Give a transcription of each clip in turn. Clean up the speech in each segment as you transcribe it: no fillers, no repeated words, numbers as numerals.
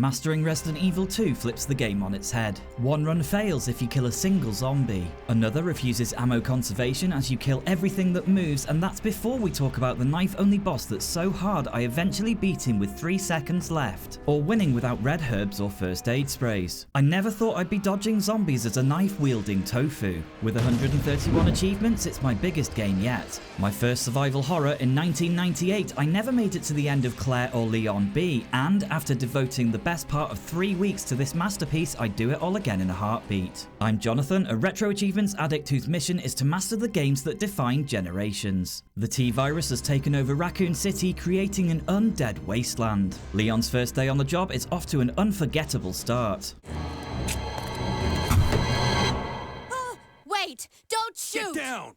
Mastering Resident Evil 2 flips the game on its head. One run fails if you kill a single zombie. Another refuses ammo conservation as you kill everything that moves, and that's before we talk about the knife-only boss that's so hard I eventually beat him with 3 seconds left, or winning without red herbs or first aid sprays. I never thought I'd be dodging zombies as a knife-wielding tofu. With 131 achievements, it's my biggest gain yet. My first survival horror in 1998, I never made it to the end of Claire or Leon B, and after devoting the best part of 3 weeks to this masterpiece, I'd do it all again in a heartbeat. I'm Jonathan, a Retro Achievements addict whose mission is to master the games that define generations. The T-Virus has taken over Raccoon City, creating an undead wasteland. Leon's first day on the job is off to an unforgettable start. Wait! Don't shoot! Get down!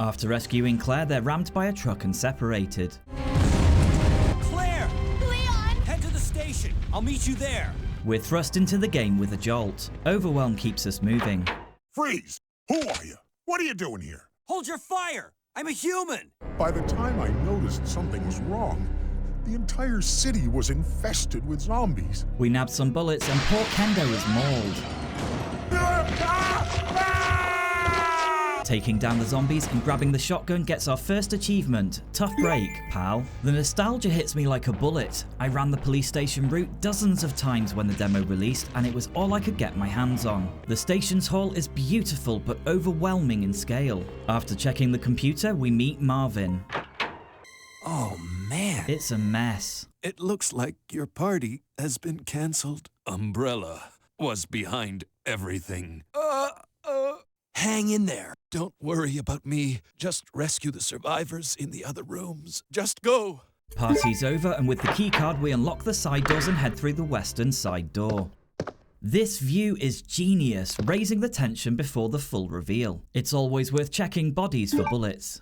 After rescuing Claire, they're rammed by a truck and separated. Claire! Leon! Head to the station. I'll meet you there. We're thrust into the game with a jolt. Overwhelm keeps us moving. Freeze! Who are you? What are you doing here? Hold your fire! I'm a human! By the time I noticed something was wrong, the entire city was infested with zombies. We nabbed some bullets and poor Kendo is mauled. Taking down the zombies and grabbing the shotgun gets our first achievement. Tough break, pal. The nostalgia hits me like a bullet. I ran the police station route dozens of times when the demo released, and it was all I could get my hands on. The station's hall is beautiful but overwhelming in scale. After checking the computer, we meet Marvin. Oh man. It's a mess. It looks like your party has been cancelled. Umbrella was behind everything. Hang in there. Don't worry about me. Just rescue the survivors in the other rooms. Just go. Party's over, and with the keycard we unlock the side doors and head through the western side door. This view is genius, raising the tension before the full reveal. It's always worth checking bodies for bullets.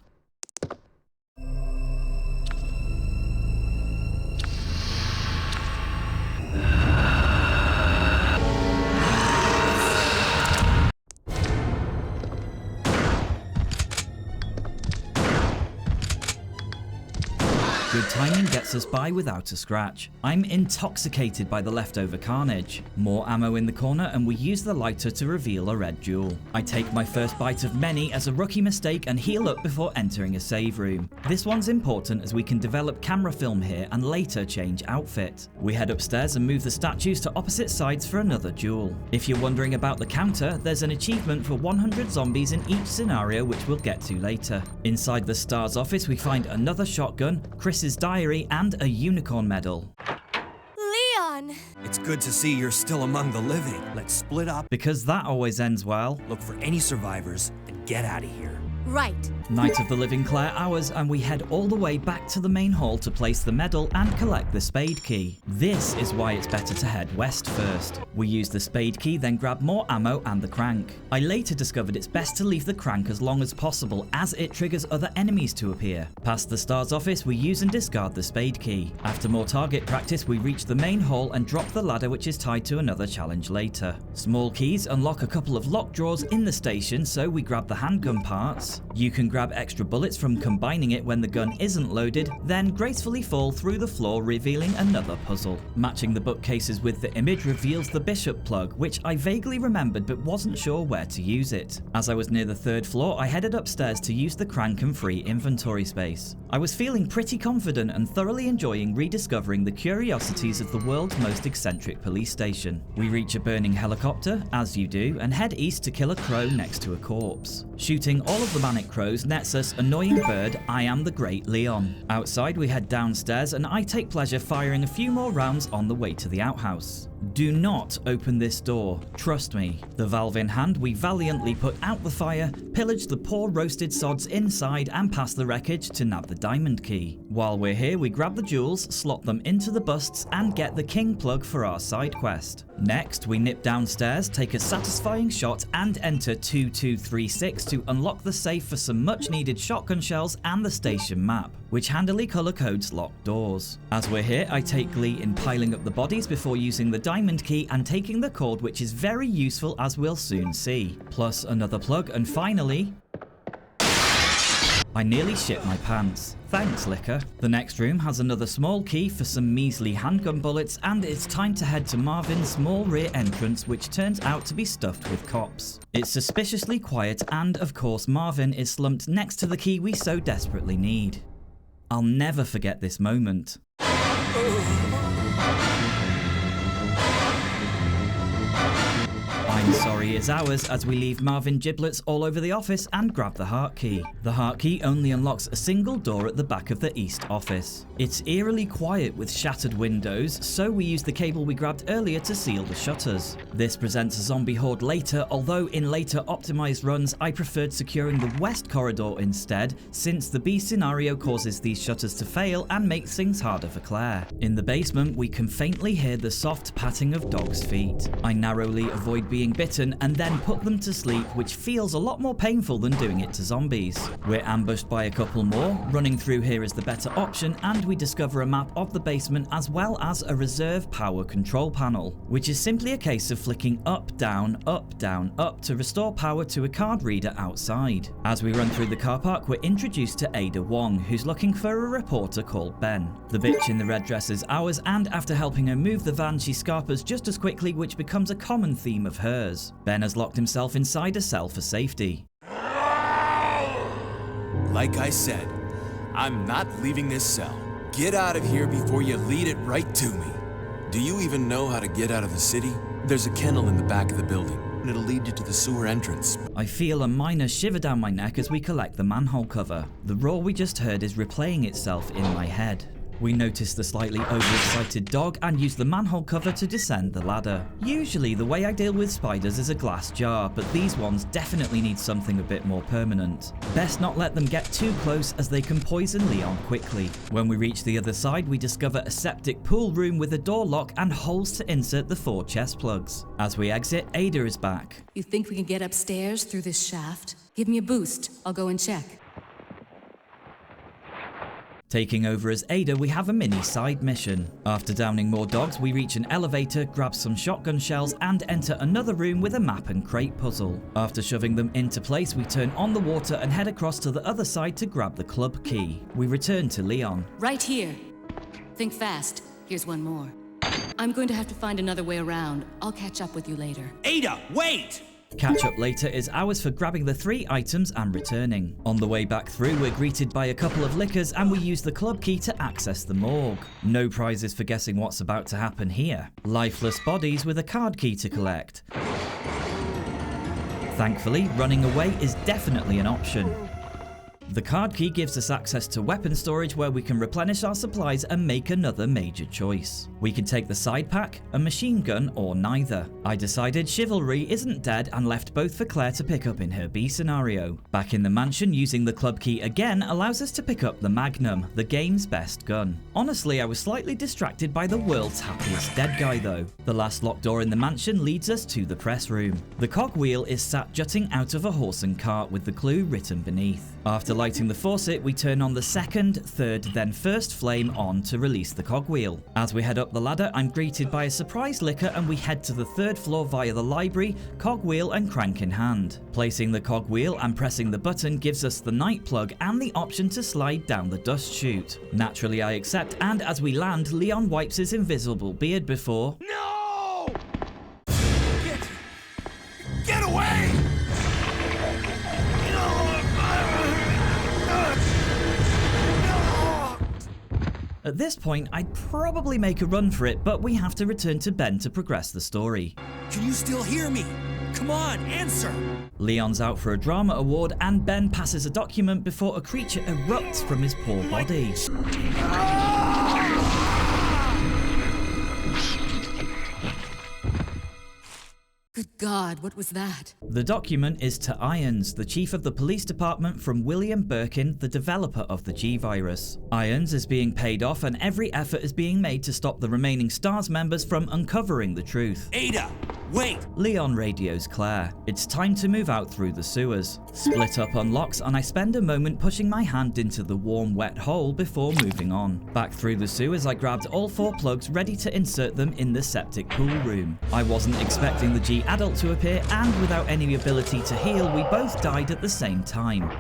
Good timing gets us by without a scratch. I'm intoxicated by the leftover carnage. More ammo in the corner, and we use the lighter to reveal a red jewel. I take my first bite of many as a rookie mistake and heal up before entering a save room. This one's important as we can develop camera film here and later change outfit. We head upstairs and move the statues to opposite sides for another jewel. If you're wondering about the counter, there's an achievement for 100 zombies in each scenario, which we'll get to later. Inside the STAR's office, we find another shotgun, Chris's diary, and a unicorn medal. Leon! It's good to see you're still among the living. Let's split up, Because that always ends well. look for any survivors, and get out of here. Right. Night of the Living Claire hours, and we head all the way back to the main hall to place the medal and collect the spade key. This is why it's better to head west first. We use the spade key, then grab more ammo and the crank. I later discovered it's best to leave the crank as long as possible, as it triggers other enemies to appear. Past the STAR's office, we use and discard the spade key. After more target practice, we reach the main hall and drop the ladder, which is tied to another challenge later. Small keys unlock a couple of lock drawers in the station, so we grab the handgun parts. You can grab extra bullets from combining it when the gun isn't loaded, then gracefully fall through the floor, revealing another puzzle. Matching the bookcases with the image reveals the bishop plug, which I vaguely remembered but wasn't sure where to use it. As I was near the 3rd floor, I headed upstairs to use the crank and free inventory space. I was feeling pretty confident and thoroughly enjoying rediscovering the curiosities of the world's most eccentric police station. We reach a burning helicopter, as you do, and head east to kill a crow next to a corpse. Shooting all of the manic crows nets us annoying bird, I am the great Leon. Outside we head downstairs and I take pleasure firing a few more rounds on the way to the outhouse. Do not open this door, trust me. The valve in hand, we valiantly put out the fire, pillage the poor roasted sods inside and pass the wreckage to nab the diamond key. While we're here, we grab the jewels, slot them into the busts and get the king plug for our side quest. Next, we nip downstairs, take a satisfying shot and enter 2236 to unlock the safe for some much needed shotgun shells and the station map, which handily color codes locked doors. As we're here, I take glee in piling up the bodies before using the diamond key and taking the cord, which is very useful as we'll soon see. Plus another plug, and finally, I nearly shit my pants. Thanks, Liquor. The next room has another small key for some measly handgun bullets, and it's time to head to Marvin's small rear entrance, which turns out to be stuffed with cops. It's suspiciously quiet, and of course Marvin is slumped next to the key we so desperately need. I'll never forget this moment. I'm sorry is ours as we leave Marvin giblets all over the office and grab the heart key. The heart key only unlocks a single door at the back of the east office. It's eerily quiet with shattered windows, so we use the cable we grabbed earlier to seal the shutters. This presents a zombie horde later, although in later optimized runs I preferred securing the west corridor instead, since the B scenario causes these shutters to fail and makes things harder for Claire. In the basement we can faintly hear the soft patting of dogs' feet. I narrowly avoid being bitten and then put them to sleep, which feels a lot more painful than doing it to zombies. We're ambushed by a couple more. Running through here is the better option, and we discover a map of the basement as well as a reserve power control panel, which is simply a case of flicking up, down, up to restore power to a card reader outside. As we run through the car park, we're introduced to Ada Wong, who's looking for a reporter called Ben. The bitch in the red dress is ours, and after helping her move the van, she scarpers just as quickly, which becomes a common theme of hers. Ben has locked himself inside a cell for safety. Like I said, I'm not leaving this cell. Get out of here before you lead it right to me. Do you even know how to get out of the city? There's a kennel in the back of the building. It'll lead you to the sewer entrance. I feel a minor shiver down my neck as we collect the manhole cover. The roar we just heard is replaying itself in my head. We notice the slightly overexcited dog and use the manhole cover to descend the ladder. Usually the way I deal with spiders is a glass jar, but these ones definitely need something a bit more permanent. Best not let them get too close as they can poison Leon quickly. When we reach the other side, we discover a septic pool room with a door lock and holes to insert the 4 chest plugs. As we exit, Ada is back. You think we can get upstairs through this shaft? Give me a boost. I'll go and check. Taking over as Ada, we have a mini side mission. After downing more dogs, we reach an elevator, grab some shotgun shells, and enter another room with a map and crate puzzle. After shoving them into place, we turn on the water and head across to the other side to grab the club key. We return to Leon. Right here. Think fast. Here's one more. I'm going to have to find another way around. I'll catch up with you later. Ada, wait! Catch up later is ours for grabbing the 3 items and returning. On the way back through, we're greeted by a couple of liquors and we use the club key to access the morgue. No prizes for guessing what's about to happen here. Lifeless bodies with a card key to collect. Thankfully, running away is definitely an option. The card key gives us access to weapon storage where we can replenish our supplies and make another major choice. We can take the side pack, a machine gun, or neither. I decided chivalry isn't dead and left both for Claire to pick up in her B scenario. Back in the mansion, using the club key again allows us to pick up the Magnum, the game's best gun. Honestly, I was slightly distracted by the world's happiest dead guy though. The last locked door in the mansion leads us to the press room. The cogwheel is sat jutting out of a horse and cart with the clue written beneath. After lighting the faucet, we turn on the second, third, then first flame on to release the cogwheel. As we head up the ladder, I'm greeted by a surprise liquor and we head to the 3rd floor via the library, cogwheel and crank in hand. Placing the cogwheel and pressing the button gives us the night plug and the option to slide down the dust chute. Naturally, I accept, and as we land, Leon wipes his invisible beard before... No! Get away! At this point, I'd probably make a run for it, but we have to return to Ben to progress the story. Can you still hear me? Come on, answer! Leon's out for a drama award and Ben passes a document before a creature erupts from his poor body. Good God, what was that? The document is to Irons, the chief of the police department from William Birkin, the developer of the G-Virus. Irons is being paid off and every effort is being made to stop the remaining STARS members from uncovering the truth. Ada, wait! Leon radios Claire. It's time to move out through the sewers. Split up unlocks and I spend a moment pushing my hand into the warm, wet hole before moving on. Back through the sewers, I grabbed all 4 plugs ready to insert them in the septic pool room. I wasn't expecting the G adult to appear, and without any ability to heal, we both died at the same time.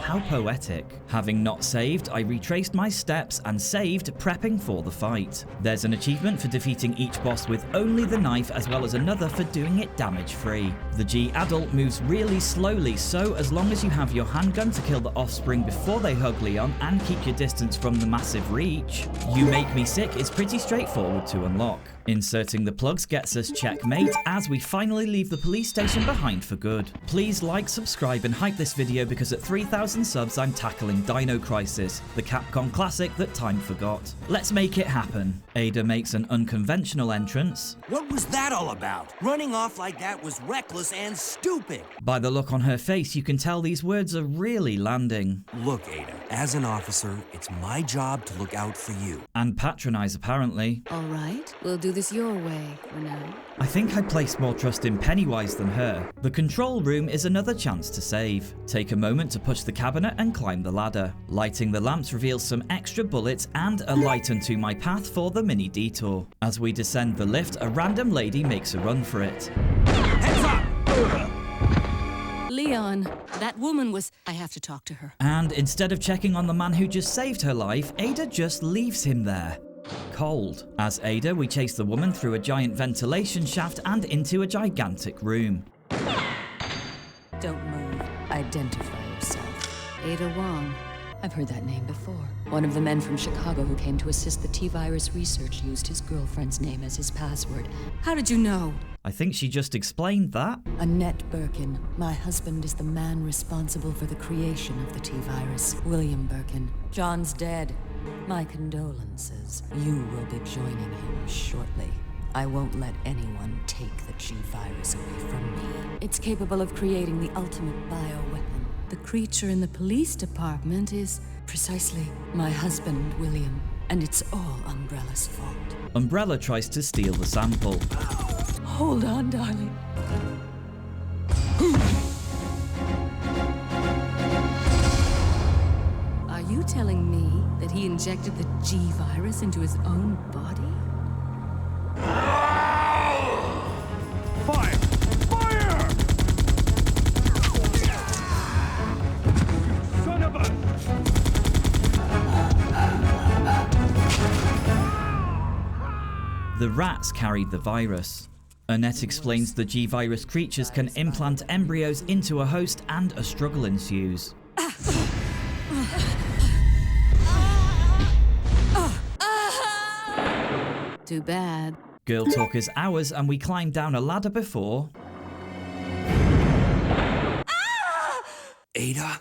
How poetic. Having not saved, I retraced my steps and saved, prepping for the fight. There's an achievement for defeating each boss with only the knife, as well as another for doing it damage-free. The G-Adult moves really slowly, so as long as you have your handgun to kill the offspring before they hug Leon and keep your distance from the massive reach, You Make Me Sick is pretty straightforward to unlock. Inserting the plugs gets us checkmate as we finally leave the police station behind for good. Please like, subscribe and hype this video because at 3,000 subs I'm tackling Dino Crisis, the Capcom classic that time forgot. Let's make it happen. Ada makes an unconventional entrance. What was that all about? Running off like that was reckless and stupid. By the look on her face, you can tell these words are really landing. Look, Ada, as an officer, it's my job to look out for you. And patronize, apparently. All right, we'll do this your way for now. I think I placed more trust in Pennywise than her. The control room is another chance to save. Take a moment to push the cabinet and climb the ladder. Lighting the lamps reveals some extra bullets and a light unto my path for the mini detour. As we descend the lift, a random lady makes a run for it. Heads up! Leon, that woman was... I have to talk to her. And instead of checking on the man who just saved her life, Ada just leaves him there. Cold. As Ada, we chase the woman through a giant ventilation shaft and into a gigantic room. Don't move. Identify yourself. Ada Wong. I've heard that name before. One of the men from Chicago who came to assist the T-virus research used his girlfriend's name as his password. How did you know? I think she just explained that. Annette Birkin. My husband is the man responsible for the creation of the T-virus. William Birkin. John's dead. My condolences. You will be joining him shortly. I won't let anyone take the G-virus away from me. It's capable of creating the ultimate bioweapon. The creature in the police department is precisely my husband, William. And it's all Umbrella's fault. Umbrella tries to steal the sample. Hold on, darling. Are you telling me that he injected the G-virus into his own body? Fire! Fire! Son of a... The rats carried the virus. Annette explains the G-virus creatures can implant embryos into a host and a struggle ensues. Too bad. Girl talk is ours and we climb down a ladder before... Ada?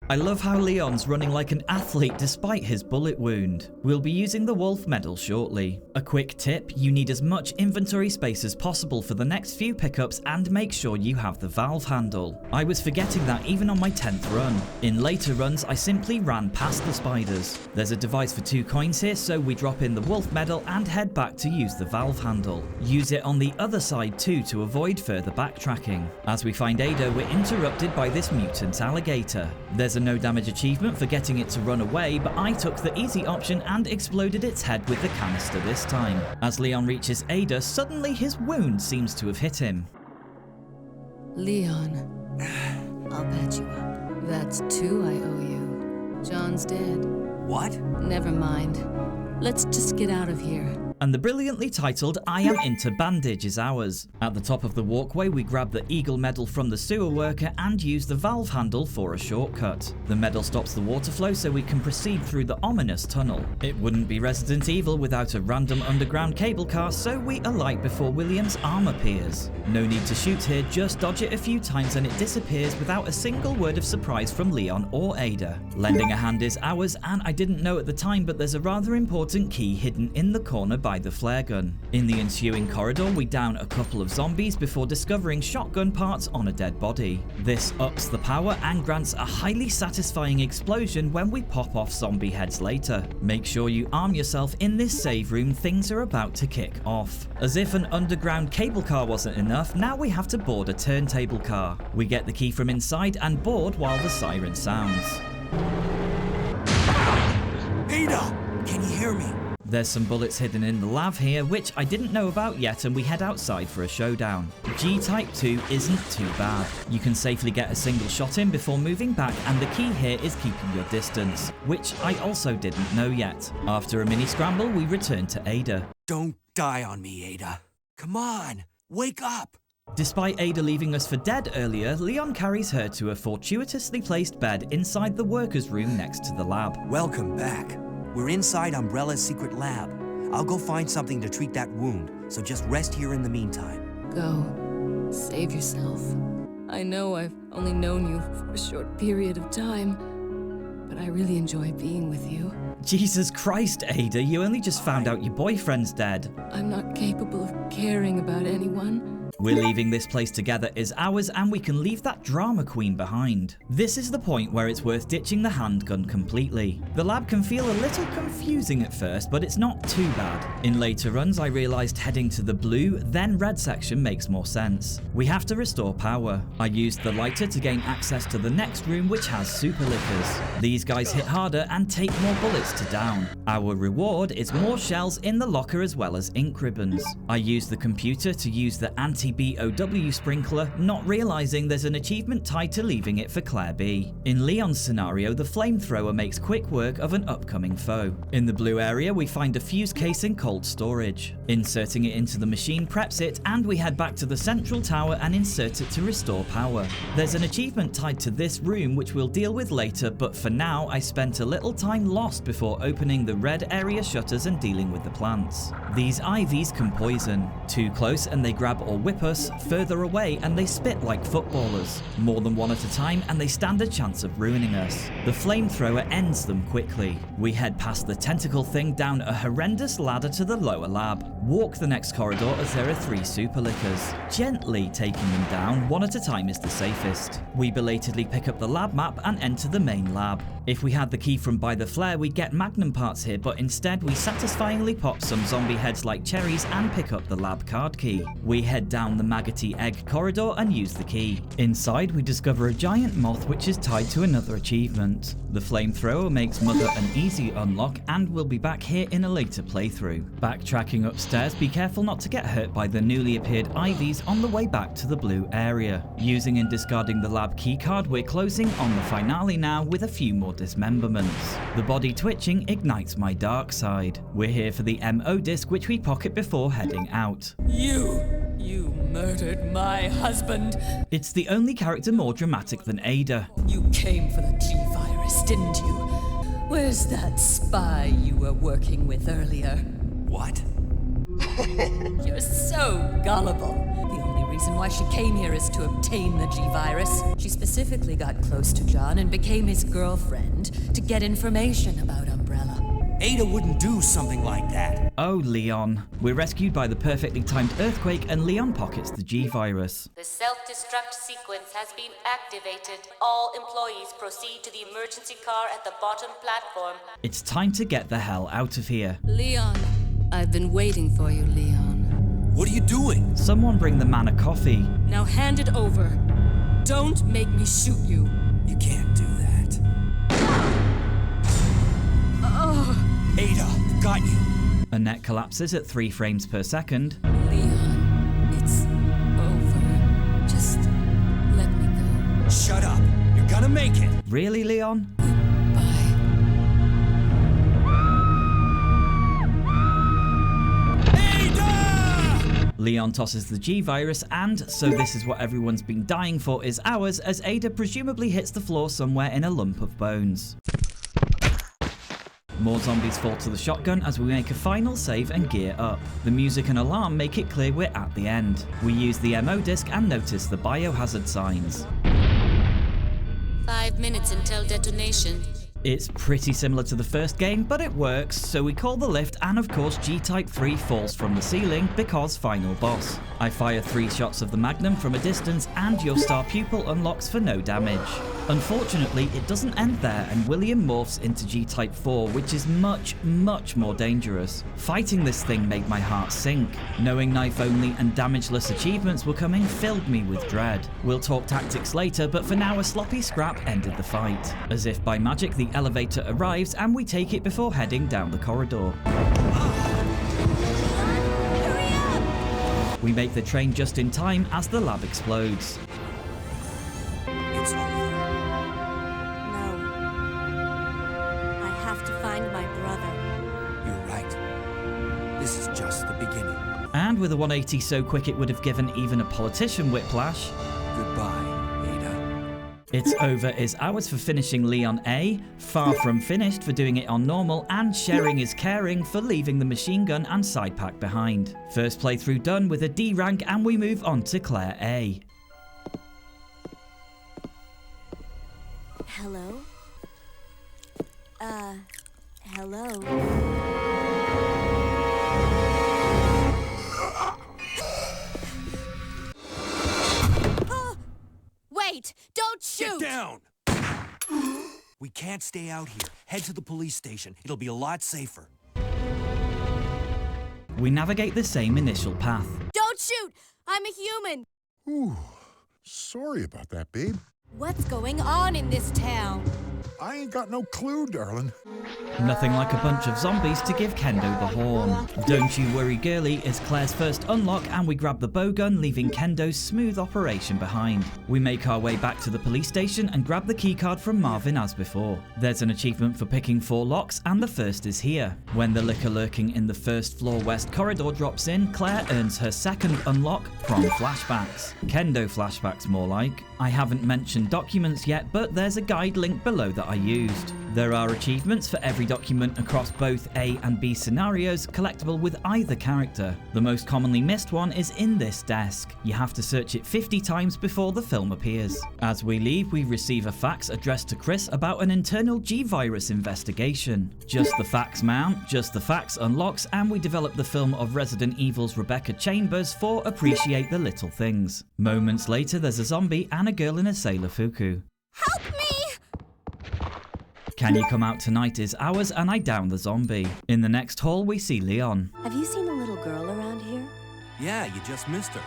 I love how Leon's running like an athlete despite his bullet wound. We'll be using the Wolf Medal shortly. A quick tip, you need as much inventory space as possible for the next few pickups and make sure you have the valve handle. I was forgetting that even on my 10th run. In later runs, I simply ran past the spiders. There's a device for 2 coins here, so we drop in the Wolf Medal and head back to use the valve handle. Use it on the other side too to avoid further backtracking. As we find Ada, we're interrupted by this mutant alligator. There's a no damage achievement for getting it to run away, but I took the easy option and exploded its head with the canister this time. As Leon reaches Ada, suddenly his wound seems to have hit him. Leon, I'll patch you up. That's 2 I owe you. John's dead. What? Never mind. Let's just get out of here. And the brilliantly titled I Am Into Bandage is ours. At the top of the walkway, we grab the Eagle Medal from the sewer worker and use the valve handle for a shortcut. The medal stops the water flow so we can proceed through the ominous tunnel. It wouldn't be Resident Evil without a random underground cable car, so we alight before William's arm appears. No need to shoot here, just dodge it a few times and it disappears without a single word of surprise from Leon or Ada. Lending a hand is ours, and I didn't know at the time, but there's a rather important key hidden in the corner by the flare gun. In the ensuing corridor, we down a couple of zombies before discovering shotgun parts on a dead body. This ups the power and grants a highly satisfying explosion when we pop off zombie heads later. Make sure you arm yourself in this save room, things are about to kick off. As if an underground cable car wasn't enough, now we have to board a turntable car. We get the key from inside and board while the siren sounds. Ada! Can you hear me? There's some bullets hidden in the lav here, which I didn't know about yet, and we head outside for a showdown. G-Type 2 isn't too bad. You can safely get a single shot in before moving back, and the key here is keeping your distance, which I also didn't know yet. After a mini scramble, we return to Ada. Don't die on me, Ada. Come on, wake up! Despite Ada leaving us for dead earlier, Leon carries her to a fortuitously placed bed inside the workers' room next to the lab. Welcome back. We're inside Umbrella's secret lab. I'll go find something to treat that wound, so just rest here in the meantime. Go. Save yourself. I know I've only known you for a short period of time, but I really enjoy being with you. Jesus Christ, Ada, you only just found out your boyfriend's dead. I'm not capable of caring about anyone. We're leaving this place together is ours, and we can leave that drama queen behind. This is the point where it's worth ditching the handgun completely. The lab can feel a little confusing at first, but it's not too bad. In later runs, I realized heading to the blue, then red section makes more sense. We have to restore power. I used the lighter to gain access to the next room, which has super lickers. These guys hit harder and take more bullets to down. Our reward is more shells in the locker as well as ink ribbons. I used the computer to use the anti-BOW sprinkler, not realizing there's an achievement tied to leaving it for Claire B. In Leon's scenario, the flamethrower makes quick work of an upcoming foe. In the blue area, we find a fuse case in cold storage. Inserting it into the machine preps it, and we head back to the central tower and insert it to restore power. There's an achievement tied to this room which we'll deal with later, but for now I spent a little time lost before opening the red area shutters and dealing with the plants. These IVs can poison. Too close and they grab or whip us, further away and they spit like footballers. More than one at a time and they stand a chance of ruining us. The flamethrower ends them quickly. We head past the tentacle thing down a horrendous ladder to the lower lab. Walk the next corridor as there are 3 super lickers. Gently taking them down, one at a time is the safest. We belatedly pick up the lab map and enter the main lab. If we had the key from By the Flare, we'd get magnum parts here, but instead we satisfyingly pop some zombie heads like cherries and pick up the lab card key. We head down the maggoty egg corridor and use the key. Inside we discover a giant moth which is tied to another achievement. The flamethrower makes Mother an easy unlock, and we'll be back here in a later playthrough. Backtracking upstairs, be careful not to get hurt by the newly appeared IVs on the way back to the blue area. Using and discarding the lab keycard, we're closing on the finale now with a few more dismemberments. The body twitching ignites my dark side. We're here for the MO disc which we pocket before heading out. You murdered my husband. It's the only character more dramatic than Ada. You came for the G-Virus, didn't you? Where's that spy you were working with earlier? What? You're so gullible. The only reason why she came here is to obtain the G-Virus. She specifically got close to John and became his girlfriend to get information about Umbrella. Ada wouldn't do something like that. Oh, Leon. We're rescued by the perfectly timed earthquake and Leon pockets the G-Virus. The self-destruct sequence has been activated. All employees proceed to the emergency car at the bottom platform. It's time to get the hell out of here. Leon. I've been waiting for you, Leon. What are you doing? Someone bring the man a coffee. Now hand it over. Don't make me shoot you. You can't do that. Ada, got you. Annette collapses at 3 frames per second. Leon, it's over. Just let me go. Shut up. You're gonna make it. Really, Leon? Bye. Ada! Leon tosses the G-Virus, and so this is what everyone's been dying for is ours, as Ada presumably hits the floor somewhere in a lump of bones. More zombies fall to the shotgun as we make a final save and gear up. The music and alarm make it clear we're at the end. We use the MO disc and notice the biohazard signs. 5 minutes until detonation. It's pretty similar to the first game, but it works, so we call the lift, and of course G-Type 3 falls from the ceiling because final boss. I fire 3 shots of the Magnum from a distance and your star pupil unlocks for no damage. Unfortunately, it doesn't end there and William morphs into G-Type 4, which is much more dangerous. Fighting this thing made my heart sink. Knowing knife-only and damageless achievements were coming filled me with dread. We'll talk tactics later, but for now a sloppy scrap ended the fight. As if by magic, the elevator arrives and we take it before heading down the corridor. We make the train just in time as the lab explodes. It's over. No. I have to find my brother. You're right. This is just the beginning. And with a 180 so quick it would have given even a politician whiplash. Goodbye, Ada. It's over is ours for finishing Leon A, far from finished for doing it on normal, and sharing is caring for leaving the machine gun and side pack behind. First playthrough done with a D rank, and we move on to Claire A. Hello? Hello? Wait! Don't shoot! Get down! We can't stay out here. Head to the police station. It'll be a lot safer. We navigate the same initial path. Don't shoot! I'm a human! Ooh, sorry about that, babe. What's going on in this town? I ain't got no clue, darling. Nothing like a bunch of zombies to give Kendo the horn. Don't you worry girlie is Claire's first unlock, and we grab the bowgun, leaving Kendo's smooth operation behind. We make our way back to the police station and grab the keycard from Marvin as before. There's an achievement for picking 4 locks, and the first is here. When the liquor lurking in the first floor west corridor drops in, Claire earns her second unlock, prom flashbacks. Kendo flashbacks more like. I haven't mentioned documents yet, but there's a guide link below that I used. There are achievements for every document across both A and B scenarios, collectible with either character. The most commonly missed one is in this desk. You have to search it 50 times before the film appears. As we leave, we receive a fax addressed to Chris about an internal G-Virus investigation. Just the fax mount, just the fax unlocks, and we develop the film of Resident Evil's Rebecca Chambers for Appreciate the Little Things. Moments later, there's a zombie and a girl in a sailor fuku. Help me! Can You Come Out Tonight is ours, and I down the zombie. In the next hall, we see Leon. Have you seen a little girl around here? Yeah, you just missed her.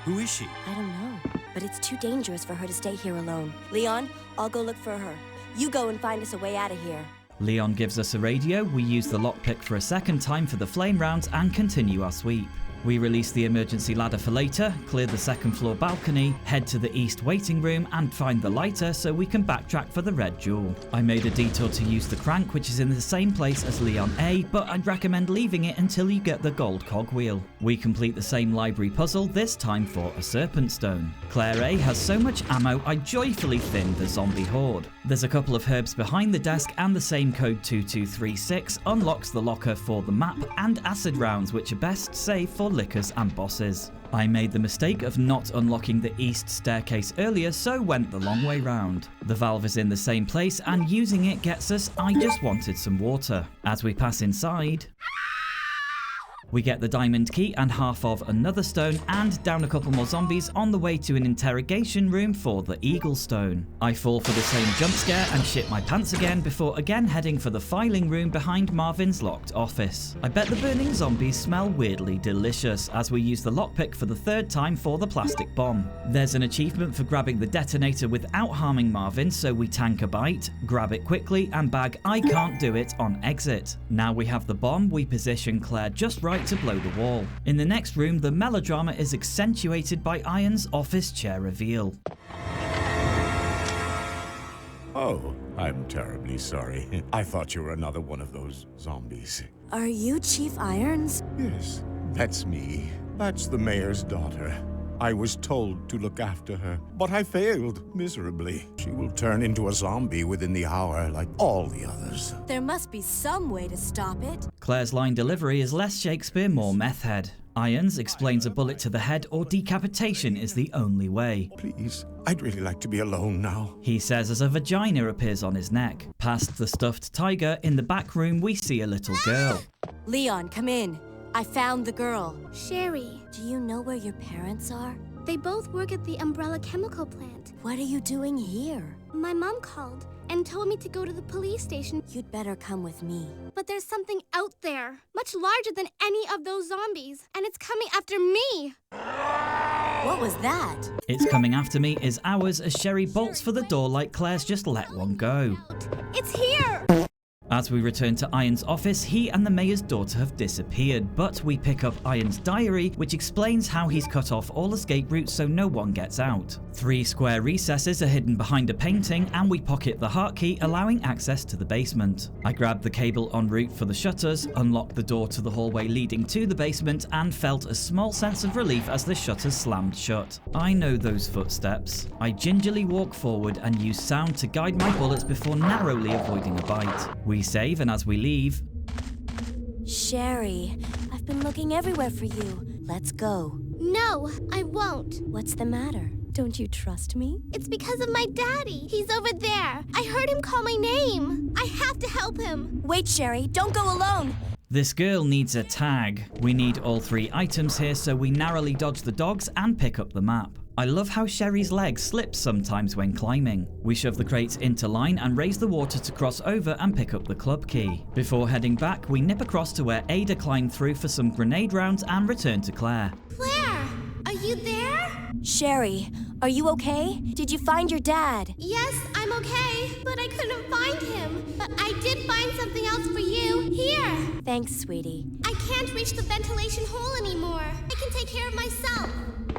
Who is she? I don't know, but it's too dangerous for her to stay here alone. Leon, I'll go look for her. You go and find us a way out of here. Leon gives us a radio, we use the lockpick for a second time for the flame rounds, and continue our sweep. We release the emergency ladder for later, clear the second floor balcony, head to the east waiting room, and find the lighter so we can backtrack for the red jewel. I made a detour to use the crank, which is in the same place as Leon A, but I'd recommend leaving it until you get the gold cogwheel. We complete the same library puzzle, this time for a serpent stone. Claire A has so much ammo I joyfully thinned the zombie horde. There's a couple of herbs behind the desk, and the same code 2236 unlocks the locker for the map and acid rounds, which are best saved for lickers and bosses. I made the mistake of not unlocking the east staircase earlier, so went the long way round. The valve is in the same place, and using it gets us I just wanted some water. As we pass inside, we get the diamond key and half of another stone, and down a couple more zombies on the way to an interrogation room for the eagle stone. I fall for the same jump scare and shit my pants again before again heading for the filing room behind Marvin's locked office. I bet the burning zombies smell weirdly delicious as we use the lockpick for the third time for the plastic bomb. There's an achievement for grabbing the detonator without harming Marvin, so we tank a bite, grab it quickly, and bag I can't do it on exit. Now we have the bomb, we position Claire just right to blow the wall. In the next room, the melodrama is accentuated by Iron's office chair reveal. Oh, I'm terribly sorry. I thought you were another one of those zombies. Are you Chief Irons? Yes, that's me. That's the mayor's daughter. I was told to look after her, but I failed miserably. She will turn into a zombie within the hour like all the others. There must be some way to stop it. Claire's line delivery is less Shakespeare, more meth head. Irons explains a bullet to the head or decapitation is the only way. Please, I'd really like to be alone now. He says as a vagina appears on his neck. Past the stuffed tiger, in the back room we see a little girl. Leon, come in. I found the girl. Sherry, Do you know where your parents are? they both work at the Umbrella Chemical Plant. What are you doing here? My mom called and told me to go to the police station, You'd better come with me. but there's something out there, much larger than any of those zombies, and it's coming after me. What was that? It's coming after me is ours as Sherry bolts for the door like Claire's just let one go. It's here! As we return to Iron's office, he and the mayor's daughter have disappeared, but we pick up Iron's diary, which explains how he's cut off all escape routes so no one gets out. 3 square recesses are hidden behind a painting, and we pocket the heart key, allowing access to the basement. I grabbed the cable en route for the shutters, unlocked the door to the hallway leading to the basement, and felt a small sense of relief as the shutters slammed shut. I know those footsteps. I gingerly walk forward and use sound to guide my bullets before narrowly avoiding a bite. We save, and as we leave... Sherry, I've been looking everywhere for you. Let's go. No, I won't. What's the matter? Don't you trust me? It's because of my daddy. He's over there. I heard him call my name. I have to help him. Wait, Sherry, don't go alone. This girl needs a tag. We need all 3 items here, so we narrowly dodge the dogs and pick up the map. I love how Sherry's leg slips sometimes when climbing. We shove the crates into line and raise the water to cross over and pick up the club key. Before heading back, we nip across to where Ada climbed through for some grenade rounds and return to Claire. Claire, are you there? Sherry, are you okay? Did you find your dad? Yes, I'm okay, but I couldn't find him. But I did find something else for you. Here. Thanks, sweetie. I can't reach the ventilation hole anymore. I can take care of myself.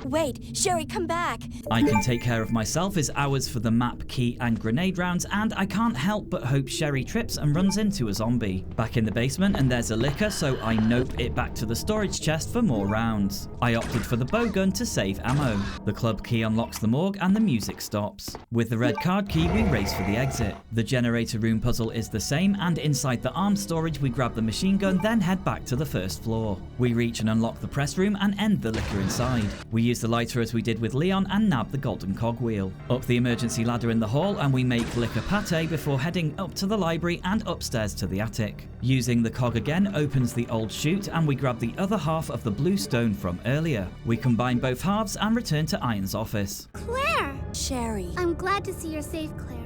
Wait, Sherry, come back. I can take care of myself is ours for the map, key, and grenade rounds, and I can't help but hope Sherry trips and runs into a zombie. Back in the basement, and there's a liquor, so I nope it back to the storage chest for more rounds. I opted for the bowgun to save ammo. The club key unlocks the morgue, and the music stops. With the red card key, we race for the exit. The generator room puzzle is the same, and inside the arms storage, we grab the machine gun, then head back to the first floor. We reach and unlock the press room and end the liquor inside. We use the lighter as we did with Leon and nab the golden cogwheel. Up the emergency ladder in the hall, and we make liquor pate before heading up to the library and upstairs to the attic. Using the cog again opens the old chute, and we grab the other half of the blue stone from earlier. We combine both halves and return to Iron's office. Claire! Sherry. I'm glad to see you're safe, Claire.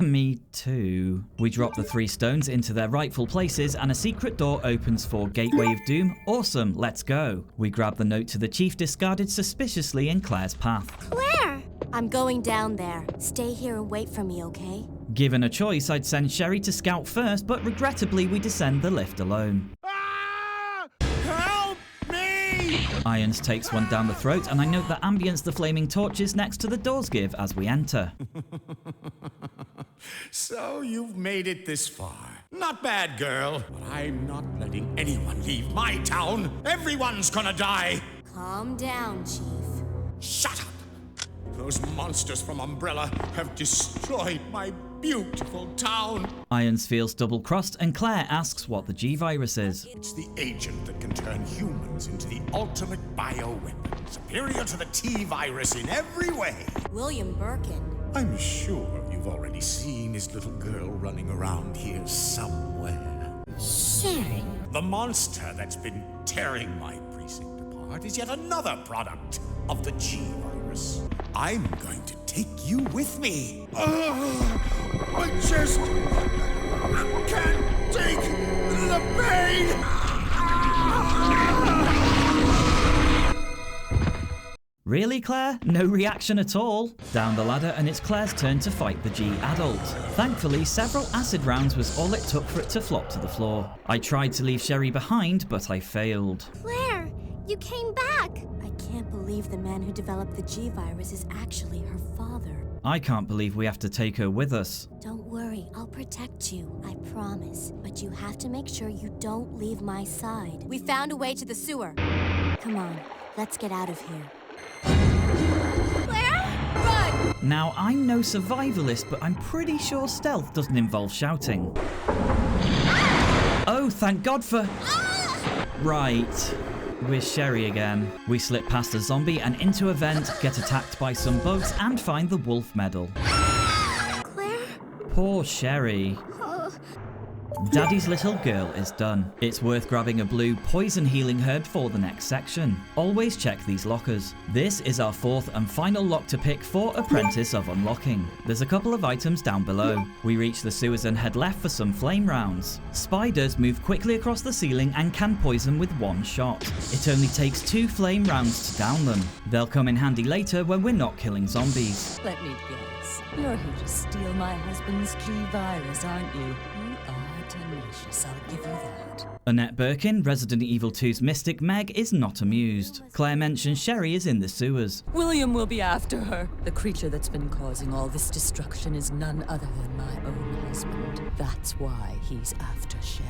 Me too. We drop the 3 stones into their rightful places, and a secret door opens for Gateway of Doom. Awesome, let's go. We grab the note to the chief discarded suspiciously in Claire's path. Claire! I'm going down there. Stay here and wait for me, okay? Given a choice, I'd send Sherry to scout first, but regrettably we descend the lift alone. Help me! Irons takes one down the throat, and I note the ambience the flaming torches next to the doors give as we enter. So you've made it this far. Not bad, girl. But I'm not letting anyone leave my town. Everyone's gonna die. Calm down, Chief. Shut up! Those monsters from Umbrella have destroyed my beautiful town. Irons feels double-crossed, and Claire asks what the G-Virus is. It's the agent that can turn humans into the ultimate bioweapon, superior to the T-Virus in every way. William Birkin. I'm sure you've already seen his little girl running around here somewhere. Sherry. The monster that's been tearing my precinct apart is yet another product of the G-Virus. I'm going to take you with me. I just can't take the pain. Really, Claire? No reaction at all? Down the ladder, and it's Claire's turn to fight the G-Adult. Thankfully, several acid rounds was all it took for it to flop to the floor. I tried to leave Sherry behind, but I failed. Claire, you came back. I can't believe the man who developed the G-Virus is actually her father. I can't believe we have to take her with us. Don't worry, I'll protect you, I promise. But you have to make sure you don't leave my side. We found a way to the sewer. Come on, let's get out of here. Claire? Run! Now, I'm no survivalist, but I'm pretty sure stealth doesn't involve shouting. Oh, thank God for... Right. We're Sherry again. We slip past a zombie and into a vent, get attacked by some bugs, and find the wolf medal. Claire? Poor Sherry. Oh. Daddy's little girl is done. It's worth grabbing a blue poison healing herb for the next section. Always check these lockers. This is our 4th and final lock to pick for Apprentice of Unlocking. There's a couple of items down below. We reach the sewers and head left for some flame rounds. Spiders move quickly across the ceiling and can poison with one shot. It only takes 2 flame rounds to down them. They'll come in handy later when we're not killing zombies. Let me guess. You're here to steal my husband's G-Virus, aren't you? You are gracious, I'll give you that. Annette Birkin, Resident Evil 2's Mystic Meg, is not amused. Claire mentions Sherry is in the sewers. William will be after her. The creature that's been causing all this destruction is none other than my own husband. That's why he's after Sherry.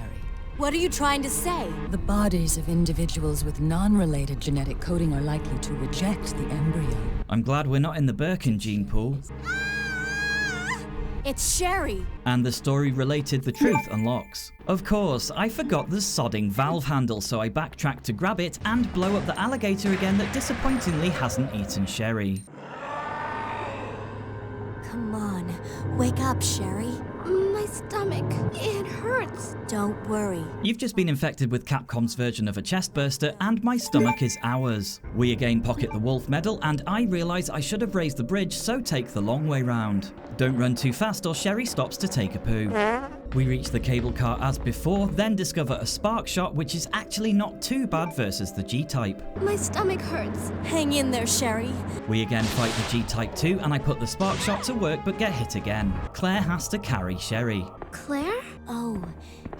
What are you trying to say? The bodies of individuals with non-related genetic coding are likely to reject the embryo. I'm glad we're not in the Birkin gene pool. It's Sherry! And the story related the truth unlocks. Of course, I forgot the sodding valve handle, so I backtracked to grab it and blow up the alligator again that disappointingly hasn't eaten Sherry. Come on, wake up, Sherry. My stomach, it hurts. Don't worry. You've just been infected with Capcom's version of a chest burster, and my stomach is ours. We again pocket the wolf medal, and I realise I should have raised the bridge, so take the long way round. Don't run too fast or Sherry stops to take a poo. We reach the cable car as before, then discover a spark shot, which is actually not too bad versus the G-Type. My stomach hurts. Hang in there, Sherry. We again fight the G-Type 2, and I put the spark shot to work but get hit again. Claire has to carry Sherry. Claire? Oh,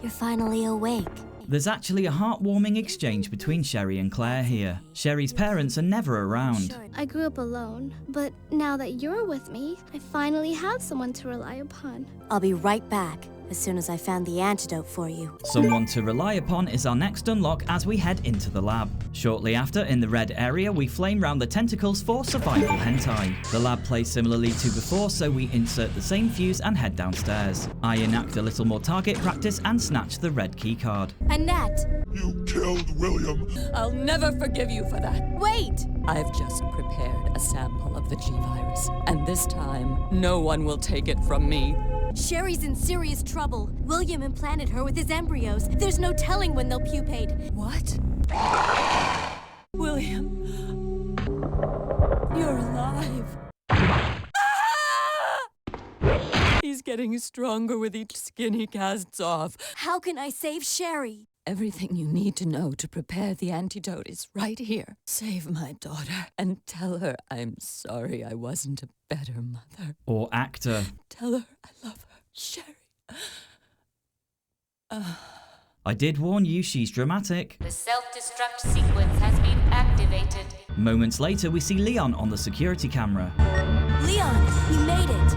you're finally awake. There's actually a heartwarming exchange between Sherry and Claire here. Sherry's parents are never around. I grew up alone, but now that you're with me, I finally have someone to rely upon. I'll be right back as soon as I found the antidote for you. Someone to rely upon is our next unlock as we head into the lab. Shortly after, in the red area, we flame round the tentacles for survival hentai. The lab plays similarly to before, so we insert the same fuse and head downstairs. I enact a little more target practice and snatch the red keycard. Annette! You killed William. I'll never forgive you for that. Wait! I've just prepared a sample of the G-Virus, and this time, no one will take it from me. Sherry's in serious trouble. William implanted her with his embryos. There's no telling when they'll pupate. What? William, you're alive. He's getting stronger with each skin he casts off. How can I save Sherry? Everything you need to know to prepare the antidote is right here. Save my daughter and tell her I'm sorry I wasn't a better mother. Or actor. Tell her I love her. Sherry. I did warn you, she's dramatic. The self-destruct sequence has been activated. Moments later, we see Leon on the security camera. Leon, you made it.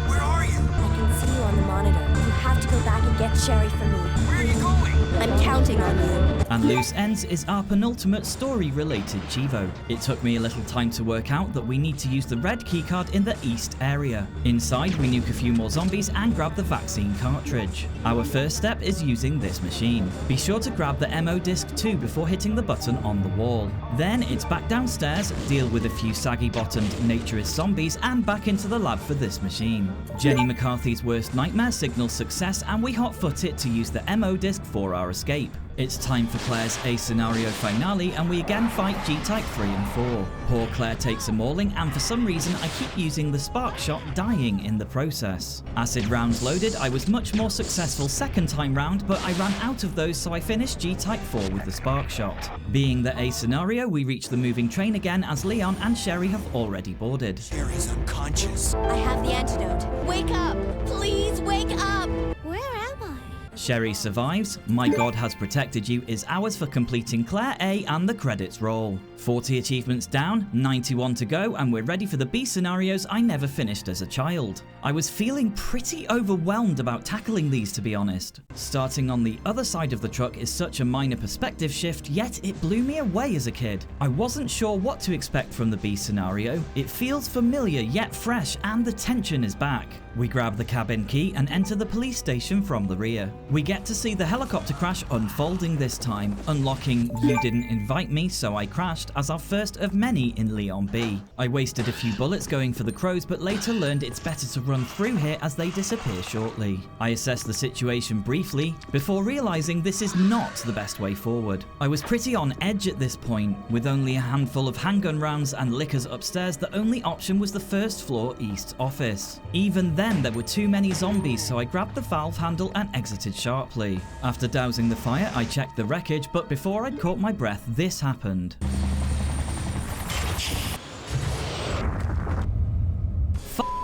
Where are you? I can see you on the monitor. You have to go back and get Sherry for me. Where are you going? I'm counting on you. And Loose Ends is our penultimate story-related Chivo. It took me a little time to work out that we need to use the red keycard in the east area. Inside, we nuke a few more zombies and grab the vaccine cartridge. Our first step is using this machine. Be sure to grab the MO disc too before hitting the button on the wall. Then it's back downstairs, deal with a few saggy-bottomed naturist zombies, and back into the lab for this machine. Jenny McCarthy's worst nightmare signals success, and we hotfoot it to use the MO disc for our escape. It's time for Claire's A scenario finale, and we again fight G-Type 3 and 4. Poor Claire takes a mauling, and for some reason I keep using the spark shot, dying in the process. Acid rounds loaded, I was much more successful second time round, but I ran out of those, so I finished G-Type 4 with the spark shot. Being the A scenario, we reach the moving train again as Leon and Sherry have already boarded. Sherry's unconscious. I have the antidote. Wake up! Please wake up! Where am I? Sherry survives, My God Has Protected You is ours for completing Claire A, and the credits roll. 40 achievements down, 91 to go, and we're ready for the B scenarios I never finished as a child. I was feeling pretty overwhelmed about tackling these, to be honest. Starting on the other side of the truck is such a minor perspective shift, yet it blew me away as a kid. I wasn't sure what to expect from the B scenario. It feels familiar yet fresh, and the tension is back. We grab the cabin key and enter the police station from the rear. We get to see the helicopter crash unfolding this time, unlocking You Didn't Invite Me, So I Crashed as our first of many in Leon B. I wasted a few bullets going for the crows, but later learned it's better to run through here as they disappear shortly. I assess the situation briefly before realizing this is not the best way forward. I was pretty on edge at this point. With only a handful of handgun rounds and liquors upstairs, the only option was the first floor east office. Even then, there were too many zombies, so I grabbed the valve handle and exited sharply. After dousing the fire, I checked the wreckage, but before I'd caught my breath, this happened.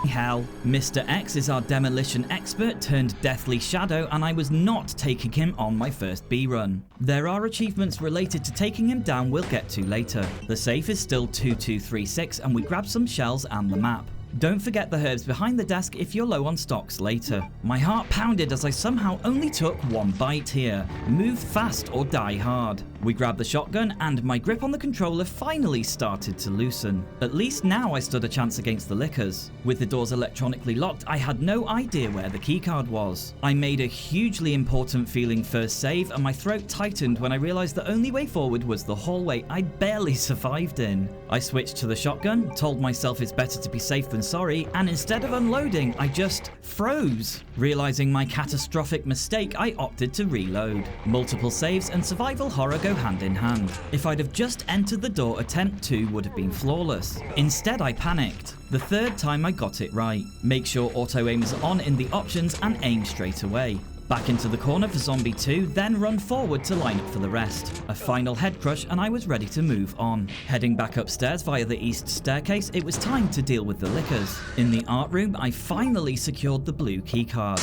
hell. Mr. X is our demolition expert turned deathly shadow, and I was not taking him on my first B run. There are achievements related to taking him down we'll get to later. The safe is still 2236 and we grab some shells and the map. Don't forget the herbs behind the desk if you're low on stocks later. My heart pounded as I somehow only took one bite here. Move fast or die hard. We grabbed the shotgun and my grip on the controller finally started to loosen. At least now I stood a chance against the lickers. With the doors electronically locked, I had no idea where the keycard was. I made a hugely important feeling first save and my throat tightened when I realized the only way forward was the hallway I barely survived in. I switched to the shotgun, told myself it's better to be safe than sorry, and instead of unloading, I just froze. Realizing my catastrophic mistake, I opted to reload. Multiple saves and survival horror go hand in hand. If I'd have just entered the door, attempt 2 would have been flawless. Instead, I panicked. The third time I got it right. Make sure auto aim is on in the options and aim straight away. Back into the corner for zombie 2, then run forward to line up for the rest. A final head crush and I was ready to move on. Heading back upstairs via the east staircase, it was time to deal with the lickers. In the art room, I finally secured the blue keycard.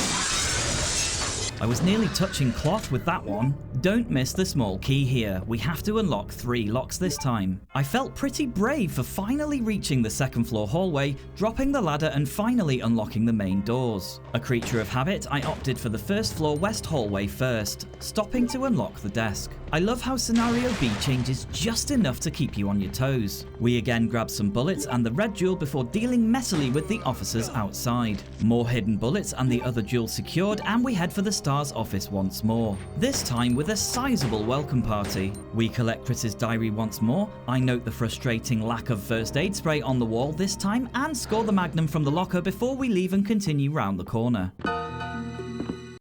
I was nearly touching cloth with that one. Don't miss the small key here. We have to unlock 3 locks this time. I felt pretty brave for finally reaching the second floor hallway, dropping the ladder and finally unlocking the main doors. A creature of habit, I opted for the first floor west hallway first, stopping to unlock the desk. I love how scenario B changes just enough to keep you on your toes. We again grab some bullets and the red jewel before dealing messily with the officers outside. More hidden bullets and the other jewel secured, and we head for the STARS office once more. This time with a sizable welcome party. We collect Chris's diary once more. I note the frustrating lack of first aid spray on the wall this time and score the magnum from the locker before we leave and continue round the corner.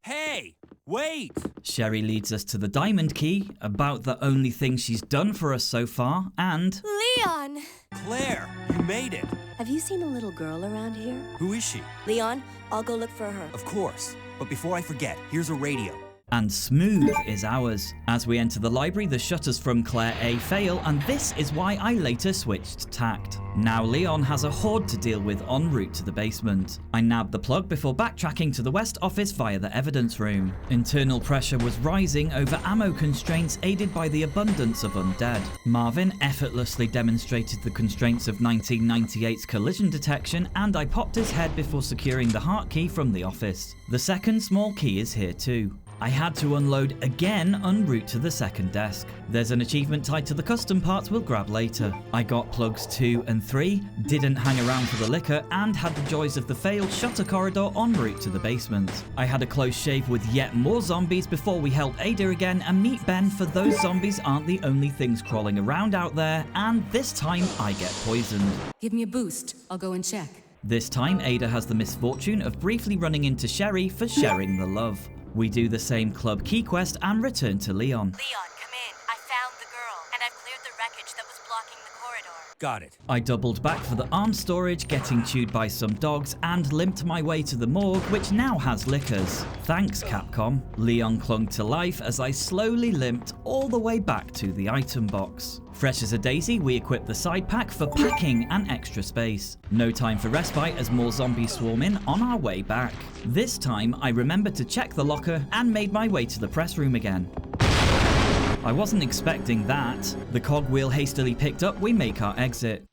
Hey! Wait! Sherry leads us to the diamond key, about the only thing she's done for us so far, and... Leon! Claire, you made it! Have you seen a little girl around here? Who is she? Leon, I'll go look for her. Of course. But before I forget, here's a radio. And smooth is ours. As we enter the library, the shutters from Claire A fail, and this is why I later switched tact. Now Leon has a horde to deal with en route to the basement. I nabbed the plug before backtracking to the west office via the evidence room. Internal pressure was rising over ammo constraints aided by the abundance of undead. Marvin effortlessly demonstrated the constraints of 1998's collision detection, and I popped his head before securing the heart key from the office. The second small key is here too. I had to unload again en route to the second desk. There's an achievement tied to the custom parts we'll grab later. I got plugs 2 and 3, didn't hang around for the liquor, and had the joys of the failed shutter corridor en route to the basement. I had a close shave with yet more zombies before we help Ada again and meet Ben, for those zombies aren't the only things crawling around out there, and this time I get poisoned. Give me a boost. I'll go and check. This time Ada has the misfortune of briefly running into Sherry for sharing the love. We do the same club key quest and return to Leon. Leon, come in. I found the girl, and I've cleared the wreckage that was blocking the corridor. Got it. I doubled back for the arms storage, getting chewed by some dogs, and limped my way to the morgue, which now has lickers. Thanks, Capcom. Leon clung to life as I slowly limped all the way back to the item box. Fresh as a daisy, we equip the side pack for packing and extra space. No time for respite as more zombies swarm in on our way back. This time, I remembered to check the locker and made my way to the press room again. I wasn't expecting that. The cogwheel hastily picked up, we make our exit.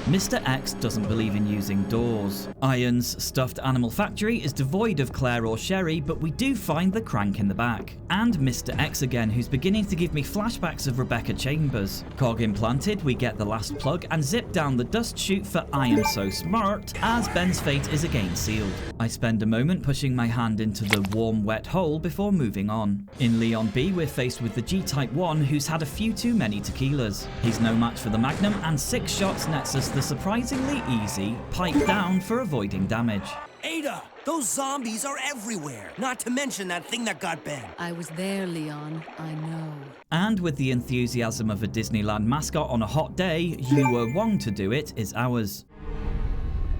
Mr. X doesn't believe in using doors. Iron's stuffed animal factory is devoid of Claire or Sherry, but we do find the crank in the back. And Mr. X again, who's beginning to give me flashbacks of Rebecca Chambers. Cog implanted, we get the last plug and zip down the dust chute for I am so smart, as Ben's fate is again sealed. I spend a moment pushing my hand into the warm, wet hole before moving on. In Leon B, we're faced with the G-Type 1, who's had a few too many tequilas. He's no match for the Magnum, and 6 shots nets us the surprisingly easy pipe down for avoiding damage. Ada! Those zombies are everywhere! Not to mention that thing that got Ben. I was there, Leon. I know. And with the enthusiasm of a Disneyland mascot on a hot day, you were wrong to do it is ours.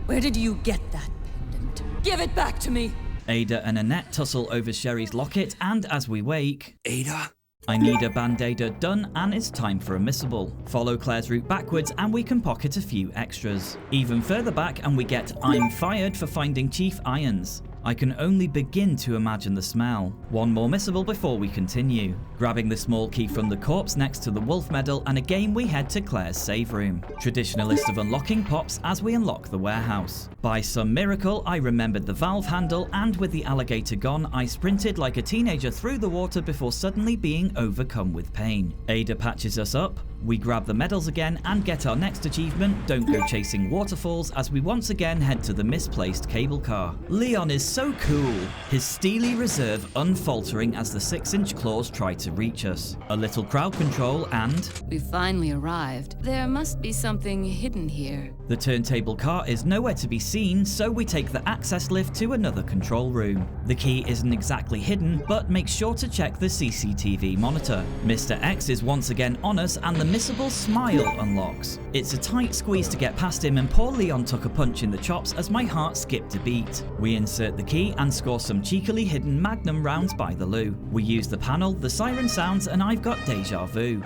Where did you get that pendant? Give it back to me! Ada and Annette tussle over Sherry's locket, and as we wake... Ada? I need a band-aider done, and it's time for a missable. Follow Claire's route backwards and we can pocket a few extras. Even further back and we get I'm fired for finding Chief Irons. I can only begin to imagine the smell. One more missable before we continue. Grabbing the small key from the corpse next to the wolf medal, and again we head to Claire's save room. Traditionalist of unlocking pops as we unlock the warehouse. By some miracle, I remembered the valve handle, and with the alligator gone, I sprinted like a teenager through the water before suddenly being overcome with pain. Ada patches us up. We grab the medals again and get our next achievement, Don't Go Chasing Waterfalls, as we once again head to the misplaced cable car. Leon is so cool, his steely reserve unfaltering as the 6-inch claws try to reach us. A little crowd control and... We finally arrived. There must be something hidden here. The turntable car is nowhere to be seen, so we take the access lift to another control room. The key isn't exactly hidden, but make sure to check the CCTV monitor. Mr. X is once again on us and the missable smile unlocks. It's a tight squeeze to get past him, and poor Leon took a punch in the chops as my heart skipped a beat. We insert the key and score some cheekily hidden magnum rounds by the loo. We use the panel, the siren sounds, and I've got deja vu.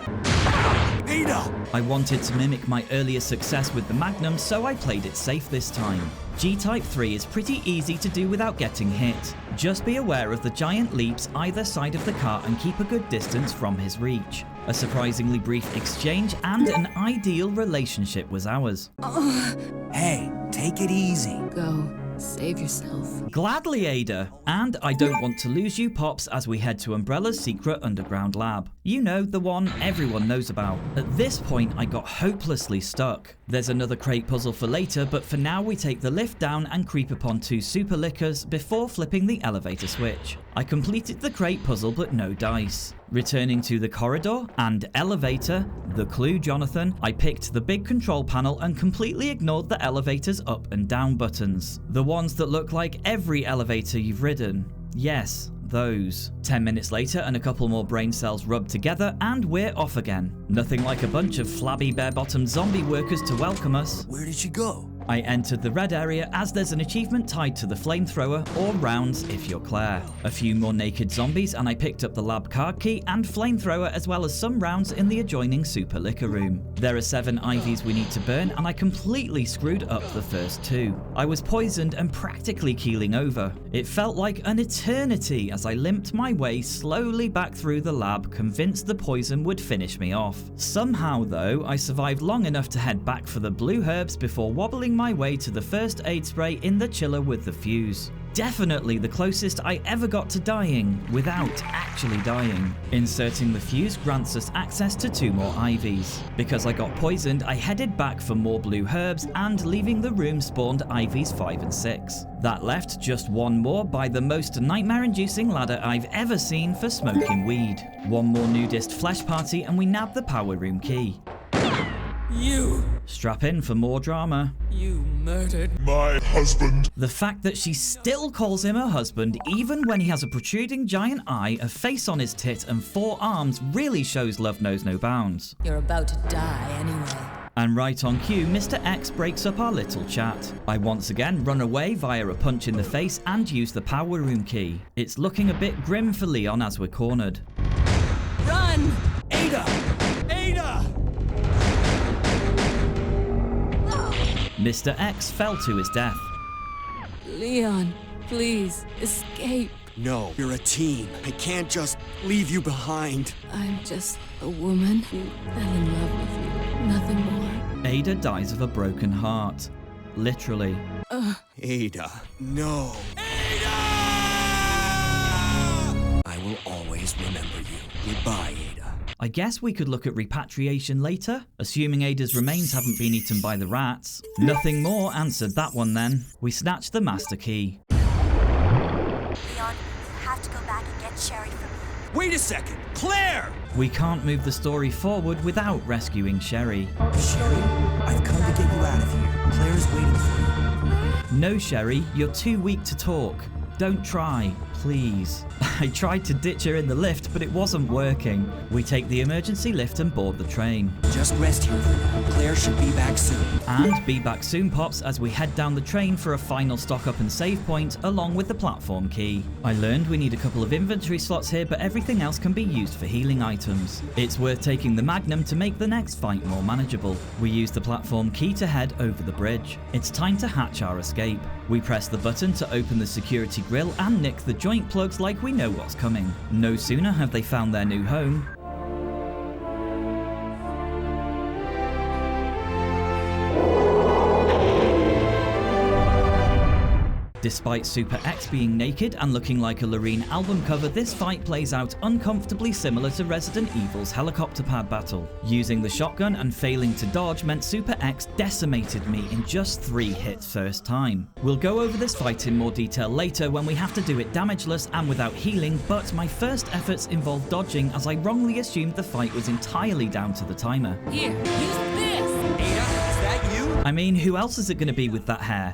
Ada! I wanted to mimic my earlier success with the magnum, so I played it safe this time. G-Type 3 is pretty easy to do without getting hit. Just be aware of the giant leaps either side of the car and keep a good distance from his reach. A surprisingly brief exchange and an ideal relationship was ours. Hey, take it easy. Go. Save yourself. Gladly, Ada. And I don't want to lose you, Pops, as we head to Umbrella's secret underground lab. You know, the one everyone knows about. At this point, I got hopelessly stuck. There's another crate puzzle for later, but for now we take the lift down and creep upon 2 super lickers before flipping the elevator switch. I completed the crate puzzle, but no dice. Returning to the corridor and elevator, the clue, Jonathan, I picked the big control panel and completely ignored the elevator's up and down buttons. The ones that look like every elevator you've ridden. Yes, those. 10 minutes later and a couple more brain cells rubbed together and we're off again. Nothing like a bunch of flabby bare-bottomed zombie workers to welcome us. Where did she go? I entered the red area as there's an achievement tied to the flamethrower, or rounds if you're Claire. A few more naked zombies and I picked up the lab card key and flamethrower, as well as some rounds in the adjoining super liquor room. There are 7 IVs we need to burn and I completely screwed up the first 2. I was poisoned and practically keeling over. It felt like an eternity as I limped my way slowly back through the lab, convinced the poison would finish me off. Somehow though, I survived long enough to head back for the blue herbs before wobbling my way to the first aid spray in the chiller with the fuse. Definitely the closest I ever got to dying without actually dying. Inserting the fuse grants us access to 2 more IVs. Because I got poisoned, I headed back for more blue herbs and leaving the room spawned IVs 5 and 6. That left just 1 more by the most nightmare-inducing ladder I've ever seen for smoking weed. 1 more nudist flesh party and we nab the power room key. You! Strap in for more drama. You murdered My husband. The fact that she still calls him her husband even when he has a protruding giant eye, a face on his tit and 4 arms really shows love knows no bounds. You're about to die anyway. And right on cue, Mr. X breaks up our little chat. I once again run away via a punch in the face and use the power room key. It's looking a bit grim for Leon as we're cornered. Run! Ada! Ada! Mr. X fell to his death. Leon, please, escape. No, you're a team. I can't just leave you behind. I'm just a woman who fell in love with you. Nothing more. Ada dies of a broken heart. Literally. Ada, no. Ada! I will always remember you. Goodbye, Ada. I guess we could look at repatriation later, assuming Ada's remains haven't been eaten by the rats. Nothing more answered that one then. We snatched the master key. Leon, you have to go back and get Sherry for me. Wait a second! Claire! We can't move the story forward without rescuing Sherry. Sherry, I've come to get you out of here. Claire's waiting for you. No, Sherry, you're too weak to talk. Don't try, please. I tried to ditch her in the lift, but it wasn't working. We take the emergency lift and board the train. Just rest here for now. Claire should be back soon. And be back soon pops as we head down the train for a final stock up and save point along with the platform key. I learned we need a couple of inventory slots here, but everything else can be used for healing items. It's worth taking the Magnum to make the next fight more manageable. We use the platform key to head over the bridge. It's time to hatch our escape. We press the button to open the security grille and nick the joint plugs like we know what's coming. No sooner have they found their new home, despite Super X being naked and looking like a Loreen album cover, this fight plays out uncomfortably similar to Resident Evil's helicopter pad battle. Using the shotgun and failing to dodge meant Super X decimated me in just 3 hits first time. We'll go over this fight in more detail later when we have to do it damageless and without healing, but my first efforts involved dodging as I wrongly assumed the fight was entirely down to the timer. Here, use this! Ada, is that you? I mean, who else is it going to be with that hair?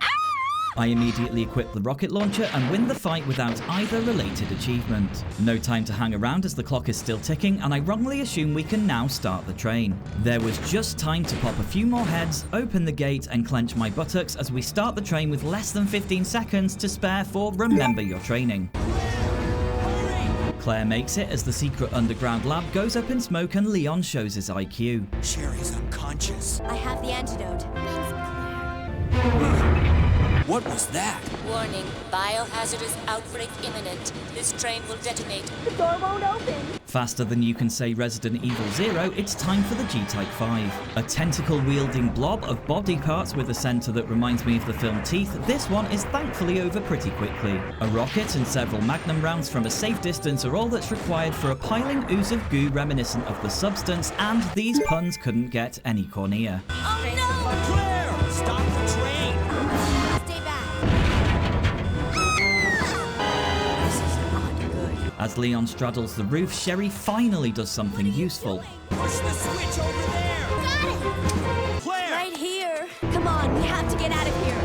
I immediately equip the rocket launcher and win the fight without either related achievement. No time to hang around as the clock is still ticking, and I wrongly assume we can now start the train. There was just time to pop a few more heads, open the gate and clench my buttocks as we start the train with less than 15 seconds to spare for Remember Your Training. Claire makes it as the secret underground lab goes up in smoke and Leon shows his IQ. Sherry's unconscious. I have the antidote. What was that? Warning, biohazardous outbreak imminent. This train will detonate. The door won't open. Faster than you can say Resident Evil 0, it's time for the G-Type 5. A tentacle-wielding blob of body parts with a center that reminds me of the film Teeth, this one is thankfully over pretty quickly. A rocket and several Magnum rounds from a safe distance are all that's required for a piling ooze of goo reminiscent of the substance, and these puns couldn't get any cornier. Oh no! Claire! Stop the train! Stay back. As Leon straddles the roof, Sherry finally does something useful. Push the switch over there! Got it! Claire! Right here. Come on, we have to get out of here.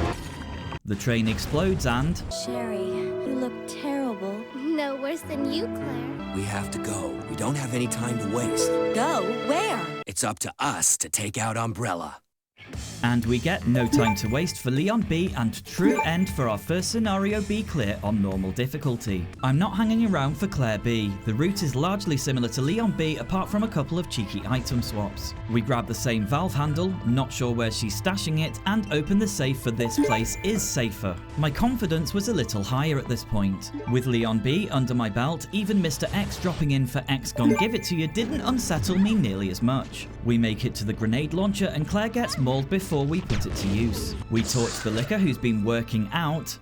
The train explodes and... Sherry, you look terrible. No worse than you, Claire. We have to go. We don't have any time to waste. Go? Where? It's up to us to take out Umbrella. And we get No Time to Waste for Leon B and True End for our first scenario B clear on normal difficulty. I'm not hanging around for Claire B. The route is largely similar to Leon B apart from a couple of cheeky item swaps. We grab the same valve handle, not sure where she's stashing it, and open the safe for this place is safer. My confidence was a little higher at this point. With Leon B under my belt, even Mr. X dropping in for X Gon Give It To You didn't unsettle me nearly as much. We make it to the grenade launcher and Claire gets mauled before we put it to use. We torch the Licker who's been working out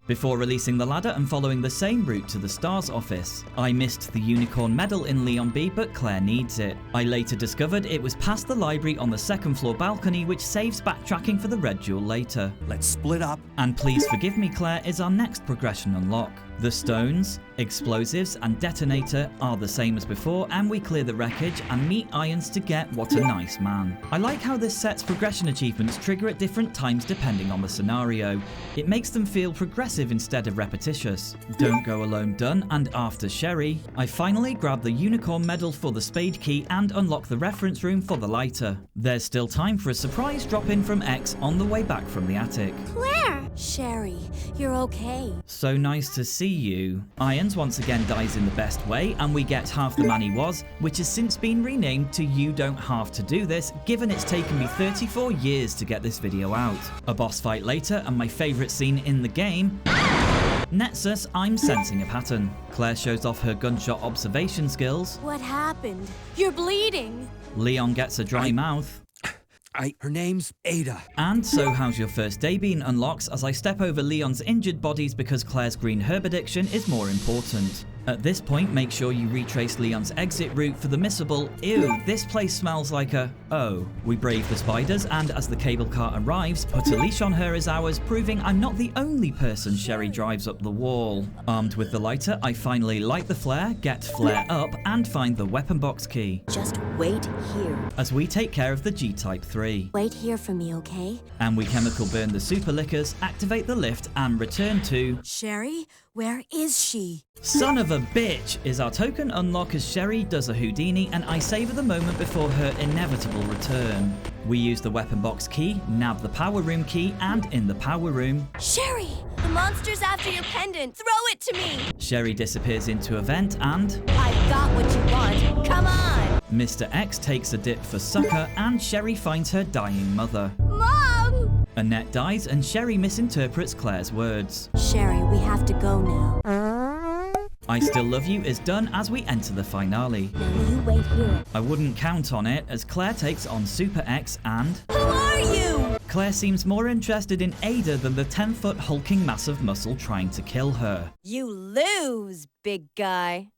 before releasing the ladder and following the same route to the STARS office. I missed the unicorn medal in Leon B, but Claire needs it. I later discovered it was past the library on the 2nd floor balcony, which saves backtracking for the red jewel later. Let's split up. And Please Forgive Me Claire is our next progression unlock. The stones, explosives and detonator are the same as before, and we clear the wreckage and meet Irons to get What a Nice Man. I like how this set's progression achievements trigger at different times depending on the scenario. It makes them feel progressive instead of repetitious. Don't Go Alone done, and after Sherry, I finally grab the unicorn medal for the spade key and unlock the reference room for the lighter. There's still time for a surprise drop-in from X on the way back from the attic. Claire! Sherry, you're okay. So nice to see you. Irons once again dies in the best way, and we get Half the Man He Was, which has since been renamed to You Don't Have to Do This, given it's taken me 34 years to get this video out. A boss fight later, and my favourite scene in the game Nexus, I'm sensing a pattern. Claire shows off her gunshot observation skills. What happened? You're bleeding. Leon gets a dry mouth. Her name's Ada. And So How's Your First Day Been unlocks as I step over Leon's injured bodies because Claire's green herb addiction is more important. At this point, make sure you retrace Leon's exit route for the missable. Ew, this place smells like a... Oh. We brave the spiders, and as the cable car arrives, put a leash on her as ours, proving I'm not the only person Sherry drives up the wall. Armed with the lighter, I finally light the flare, get flare up, and find the weapon box key. Just wait here. As we take care of the G-Type 3. Wait here for me, okay? And we chemical burn the super liquors, activate the lift, and return to... Sherry, where is she? Son of a bitch is our token unlock as Sherry does a Houdini, and I savor the moment before her inevitable return. We use the weapon box key, nab the power room key, and in the power room... Sherry! The monster's after your pendant! Throw it to me! Sherry disappears into a vent and... I've got what you want! Come on! Mr. X takes a dip for succor, and Sherry finds her dying mother. Mom! Annette dies, and Sherry misinterprets Claire's words. Sherry, we have to go now. I Still Love You is done as we enter the finale. Now you wait here. I wouldn't count on it, as Claire takes on Super X and... Who are you? Claire seems more interested in Ada than the 10-foot hulking mass of muscle trying to kill her. You lose, big guy.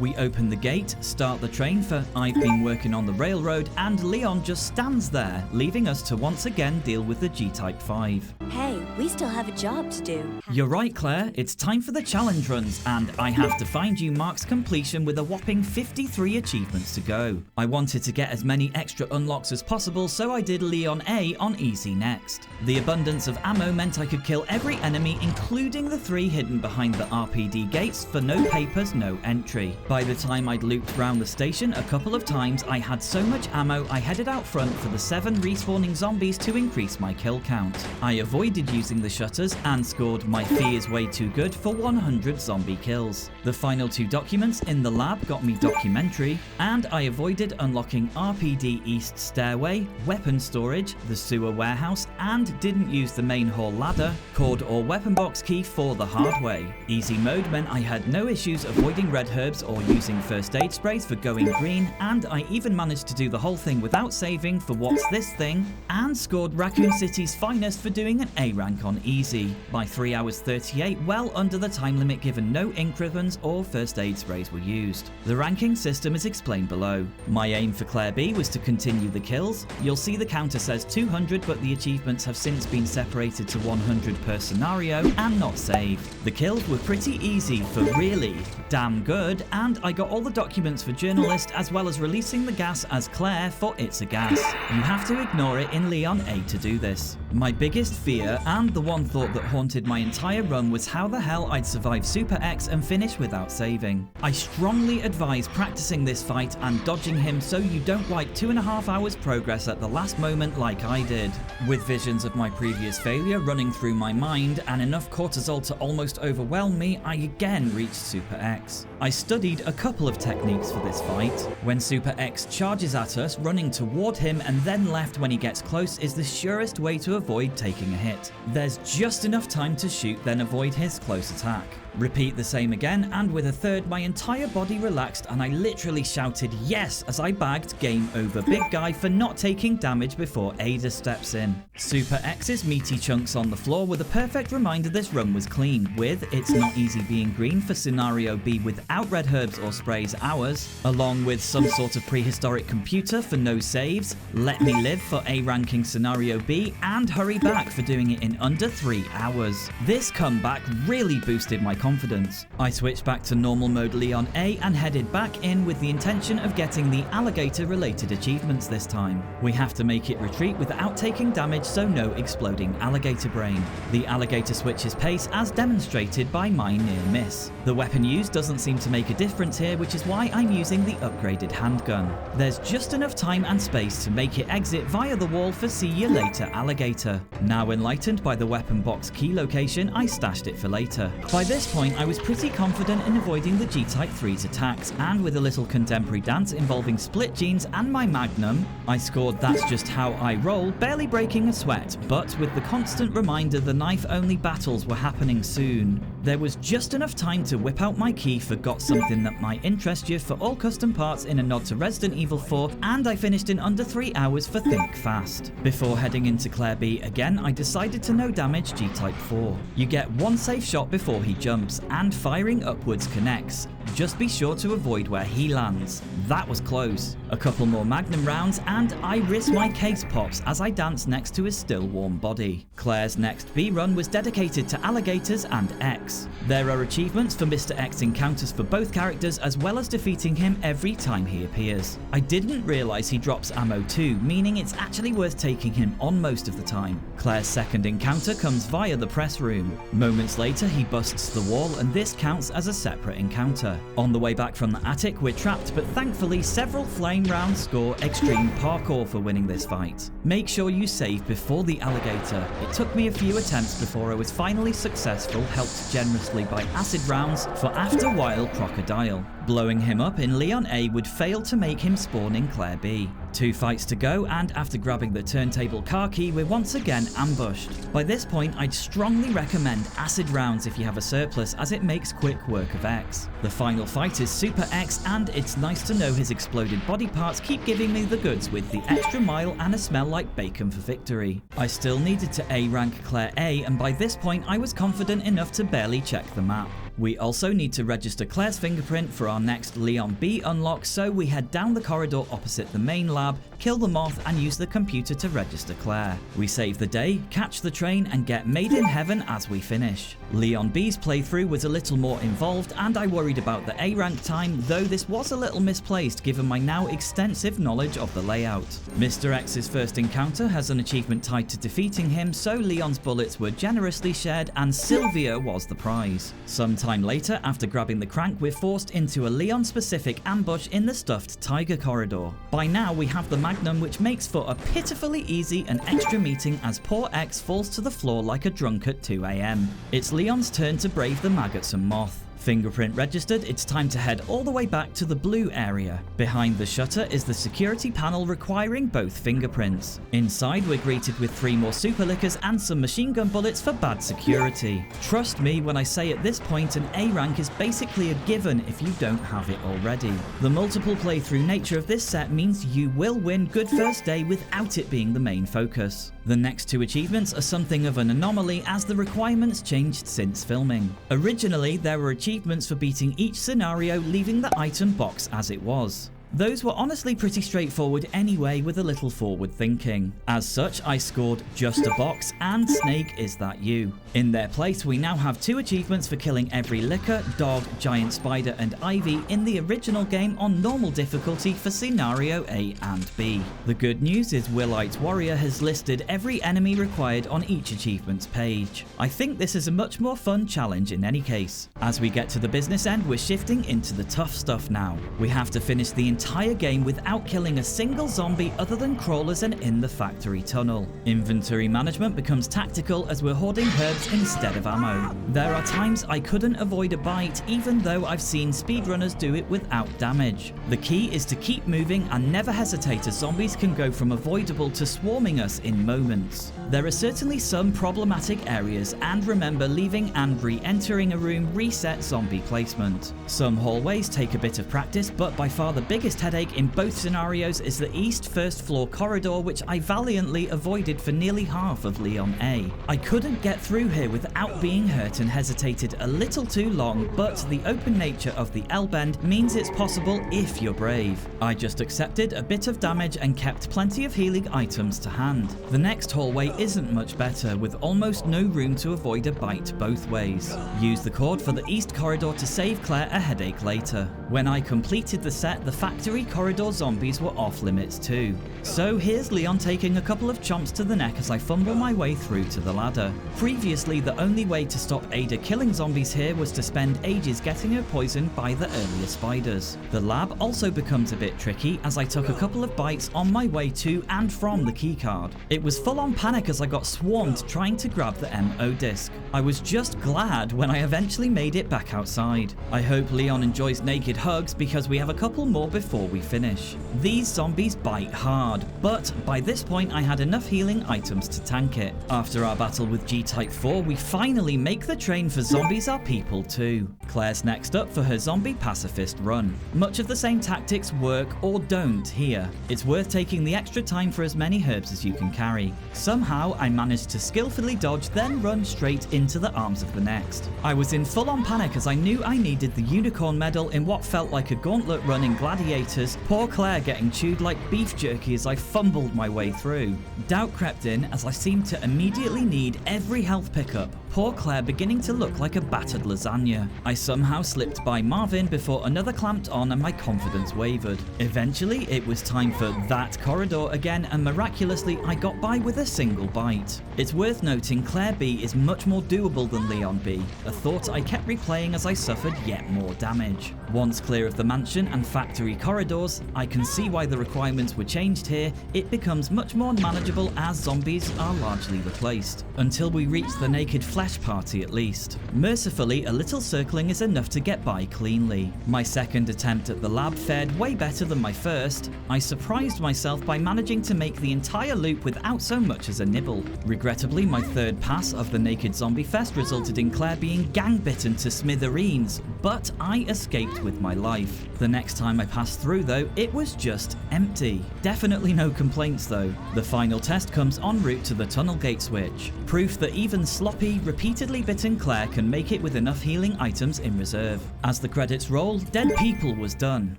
We open the gate, start the train for I've been working on the railroad, and Leon just stands there, leaving us to once again deal with the G-Type 5. Hey, we still have a job to do. You're right, Claire. It's time for the challenge runs, and I have to find you Mark's completion with a whopping 53 achievements to go. I wanted to get as many extra unlocks as possible, so I did Leon A on easy next. The abundance of ammo meant I could kill every enemy, including the 3 hidden behind the RPD gates for no papers, no entry. By the time I'd looped round the station a couple of times, I had so much ammo I headed out front for the 7 respawning zombies to increase my kill count. I avoided using the shutters and scored My Fee Is Way Too Good for 100 zombie kills. The final 2 documents in the lab got me documentary, and I avoided unlocking RPD East Stairway, weapon storage, the sewer warehouse, and didn't use the main hall ladder, cord or weapon box key for the hard way. Easy mode meant I had no issues avoiding red herbs or using first aid sprays for going green, and I even managed to do the whole thing without saving for What's This Thing, and scored Raccoon City's finest for doing an A rank on easy, by 3 hours 38, well under the time limit given no ink ribbons or first aid sprays were used. The ranking system is explained below. My aim for Claire B was to continue the kills. You'll see the counter says 200, but the achievements have since been separated to 100 per scenario and not saved. The kills were pretty easy for really damn good, and I got all the documents for Journalist as well as releasing the gas as Claire for It's a Gas. You have to ignore it in Leon A to do this. My biggest fear, and the one thought that haunted my entire run, was how the hell I'd survive Super X and finish without saving. I strongly advise practicing this fight and dodging him so you don't wipe 2.5 hours progress at the last moment like I did. With visions of my previous failure running through my mind and enough cortisol to almost overwhelm me, I again reached Super X. I studied a couple of techniques for this fight. When Super X charges at us, running toward him and then left when he gets close is the surest way to avoid taking a hit. There's just enough time to shoot, then avoid his close attack. Repeat the same again, and with a third my entire body relaxed and I literally shouted yes as I bagged game over big guy for not taking damage before Ada steps in. Super X's meaty chunks on the floor were the perfect reminder this run was clean, with It's Not Easy Being Green for Scenario B without red herbs or sprays ours, along with some sort of prehistoric computer for no saves, Let Me Live for A ranking Scenario B, and Hurry Back for doing it in under 3 hours. This comeback really boosted my confidence. I switched back to normal mode Leon A and headed back in with the intention of getting the Alligator related achievements this time. We have to make it retreat without taking damage, so no exploding alligator brain. The Alligator switches pace as demonstrated by my near miss. The weapon used doesn't seem to make a difference here, which is why I'm using the upgraded handgun. There's just enough time and space to make it exit via the wall for See You Later Alligator. Now enlightened by the weapon box key location, I stashed it for later. By this point I was pretty confident in avoiding the G-Type 3's attacks, and with a little contemporary dance involving split jeans and my magnum, I scored That's Just How I Roll, barely breaking a sweat, but with the constant reminder the knife-only battles were happening soon. There was just enough time to whip out my key for Got Something That Might Interest You for all custom parts in a nod to Resident Evil 4, and I finished in under 3 hours for Think Fast. Before heading into Claire B again, I decided to no damage G-Type 4. You get one safe shot before he jumps, and firing upwards connects. Just be sure to avoid where he lands. That was close. A couple more Magnum rounds, and I risk my case pops as I dance next to his still warm body. Claire's next B run was dedicated to Alligators and X. There are achievements for Mr. X encounters for both characters, as well as defeating him every time he appears. I didn't realise he drops ammo too, meaning it's actually worth taking him on most of the time. Claire's second encounter comes via the press room. Moments later he busts the wall, and this counts as a separate encounter. On the way back from the attic we're trapped, but thankfully several flame rounds score extreme parkour for winning this fight. Make sure you save before the alligator. It took me a few attempts before I was finally successful, helped generously by acid rounds for after while Crocodile. Blowing him up in Leon A would fail to make him spawn in Claire B. 2 fights to go, and after grabbing the turntable car key, we're once again ambushed. By this point, I'd strongly recommend acid rounds if you have a surplus, as it makes quick work of X. The final fight is Super X, and it's nice to know his exploded body parts keep giving me the goods with the Xtra Mile and a smell like bacon for victory. I still needed to A rank Claire A, and by this point I was confident enough to barely check the map. We also need to register Claire's fingerprint for our next Leon B unlock, so we head down the corridor opposite the main lab, kill the moth, and use the computer to register Claire. We save the day, catch the train, and get made in heaven as we finish. Leon B's playthrough was a little more involved, and I worried about the A rank time, though this was a little misplaced given my now extensive knowledge of the layout. Mr. X's first encounter has an achievement tied to defeating him, so Leon's bullets were generously shared, and Sylvia was the prize. Sometime later, after grabbing the crank, we're forced into a Leon-specific ambush in the stuffed tiger corridor. By now, we have the Magnum, which makes for a pitifully easy and extra meeting as poor X falls to the floor like a drunk at 2 AM. It's Leon's turn to brave the maggots and moth. Fingerprint registered, it's time to head all the way back to the blue area. Behind the shutter is the security panel requiring both fingerprints. Inside, we're greeted with 3 more super lickers and some machine gun bullets for bad security. Trust me when I say at this point an A rank is basically a given if you don't have it already. The multiple playthrough nature of this set means you will win good first day without it being the main focus. The next 2 achievements are something of an anomaly as the requirements changed since filming. Originally, there were achievements for beating each scenario, leaving the item box as it was. Those were honestly pretty straightforward anyway, with a little forward thinking. As such, I scored just a box and Snake Is That You. In their place, we now have 2 achievements for killing every licker, dog, giant spider and ivy in the original game on normal difficulty for scenario A and B. The good news is Willite's Warrior has listed every enemy required on each achievement's page. I think this is a much more fun challenge in any case. As we get to the business end, we're shifting into the tough stuff now. We have to finish the entire game without killing a single zombie other than crawlers and in the factory tunnel. Inventory management becomes tactical as we're hoarding herbs instead of ammo. There are times I couldn't avoid a bite, even though I've seen speedrunners do it without damage. The key is to keep moving and never hesitate, as zombies can go from avoidable to swarming us in moments. There are certainly some problematic areas, and remember, leaving and re-entering a room reset zombie placement. Some hallways take a bit of practice, but by far the biggest headache in both scenarios is the east first floor corridor, which I valiantly avoided for nearly half of Leon A. I couldn't get through here without being hurt and hesitated a little too long, but the open nature of the L-bend means it's possible if you're brave. I just accepted a bit of damage and kept plenty of healing items to hand. The next hallway isn't much better, with almost no room to avoid a bite both ways. Use the cord for the east corridor to save Claire a headache later. When I completed the set, the factory corridor zombies were off limits too. So here's Leon taking a couple of chomps to the neck as I fumble my way through to the ladder. Previously, the only way to stop Ada killing zombies here was to spend ages getting her poisoned by the earlier spiders. The lab also becomes a bit tricky as I took a couple of bites on my way to and from the keycard. It was full on panic as I got swarmed trying to grab the MO disc. I was just glad when I eventually made it back outside. I hope Leon enjoys naked hugs because we have a couple more before before we finish. These zombies bite hard, but by this point I had enough healing items to tank it. After our battle with G-Type 4, we finally make the train for Zombies Are People too. Claire's next up for her zombie pacifist run. Much of the same tactics work or don't here. It's worth taking the extra time for as many herbs as you can carry. Somehow I managed to skillfully dodge, then run straight into the arms of the next. I was in full-on panic as I knew I needed the unicorn medal in what felt like a gauntlet run in Gladiators, poor Claire getting chewed like beef jerky as I fumbled my way through. Doubt crept in as I seemed to immediately need every health pickup, poor Claire beginning to look like a battered lasagna. I somehow slipped by Marvin before another clamped on and my confidence wavered. Eventually it was time for that corridor again, and miraculously I got by with a single bite. It's worth noting Claire B is much more doable than Leon B, a thought I kept replaying as I suffered yet more damage. Once clear of the mansion and factory corridors, I can see why the requirements were changed here. It becomes much more manageable as zombies are largely replaced. Until we reach the naked flesh party at least. Mercifully, a little circling is enough to get by cleanly. My second attempt at the lab fared way better than my first. I surprised myself by managing to make the entire loop without so much as a nibble. Regrettably, my third pass of the Naked Zombie Fest resulted in Claire being gang-bitten to smithereens, but I escaped with my life. The next time I passed through though, it was just empty. Definitely no complaints though. The final test comes en route to the tunnel gate switch. Proof that even sloppy, repeatedly bitten Claire can make it with enough healing items in reserve. As the credits roll, Dead People was done.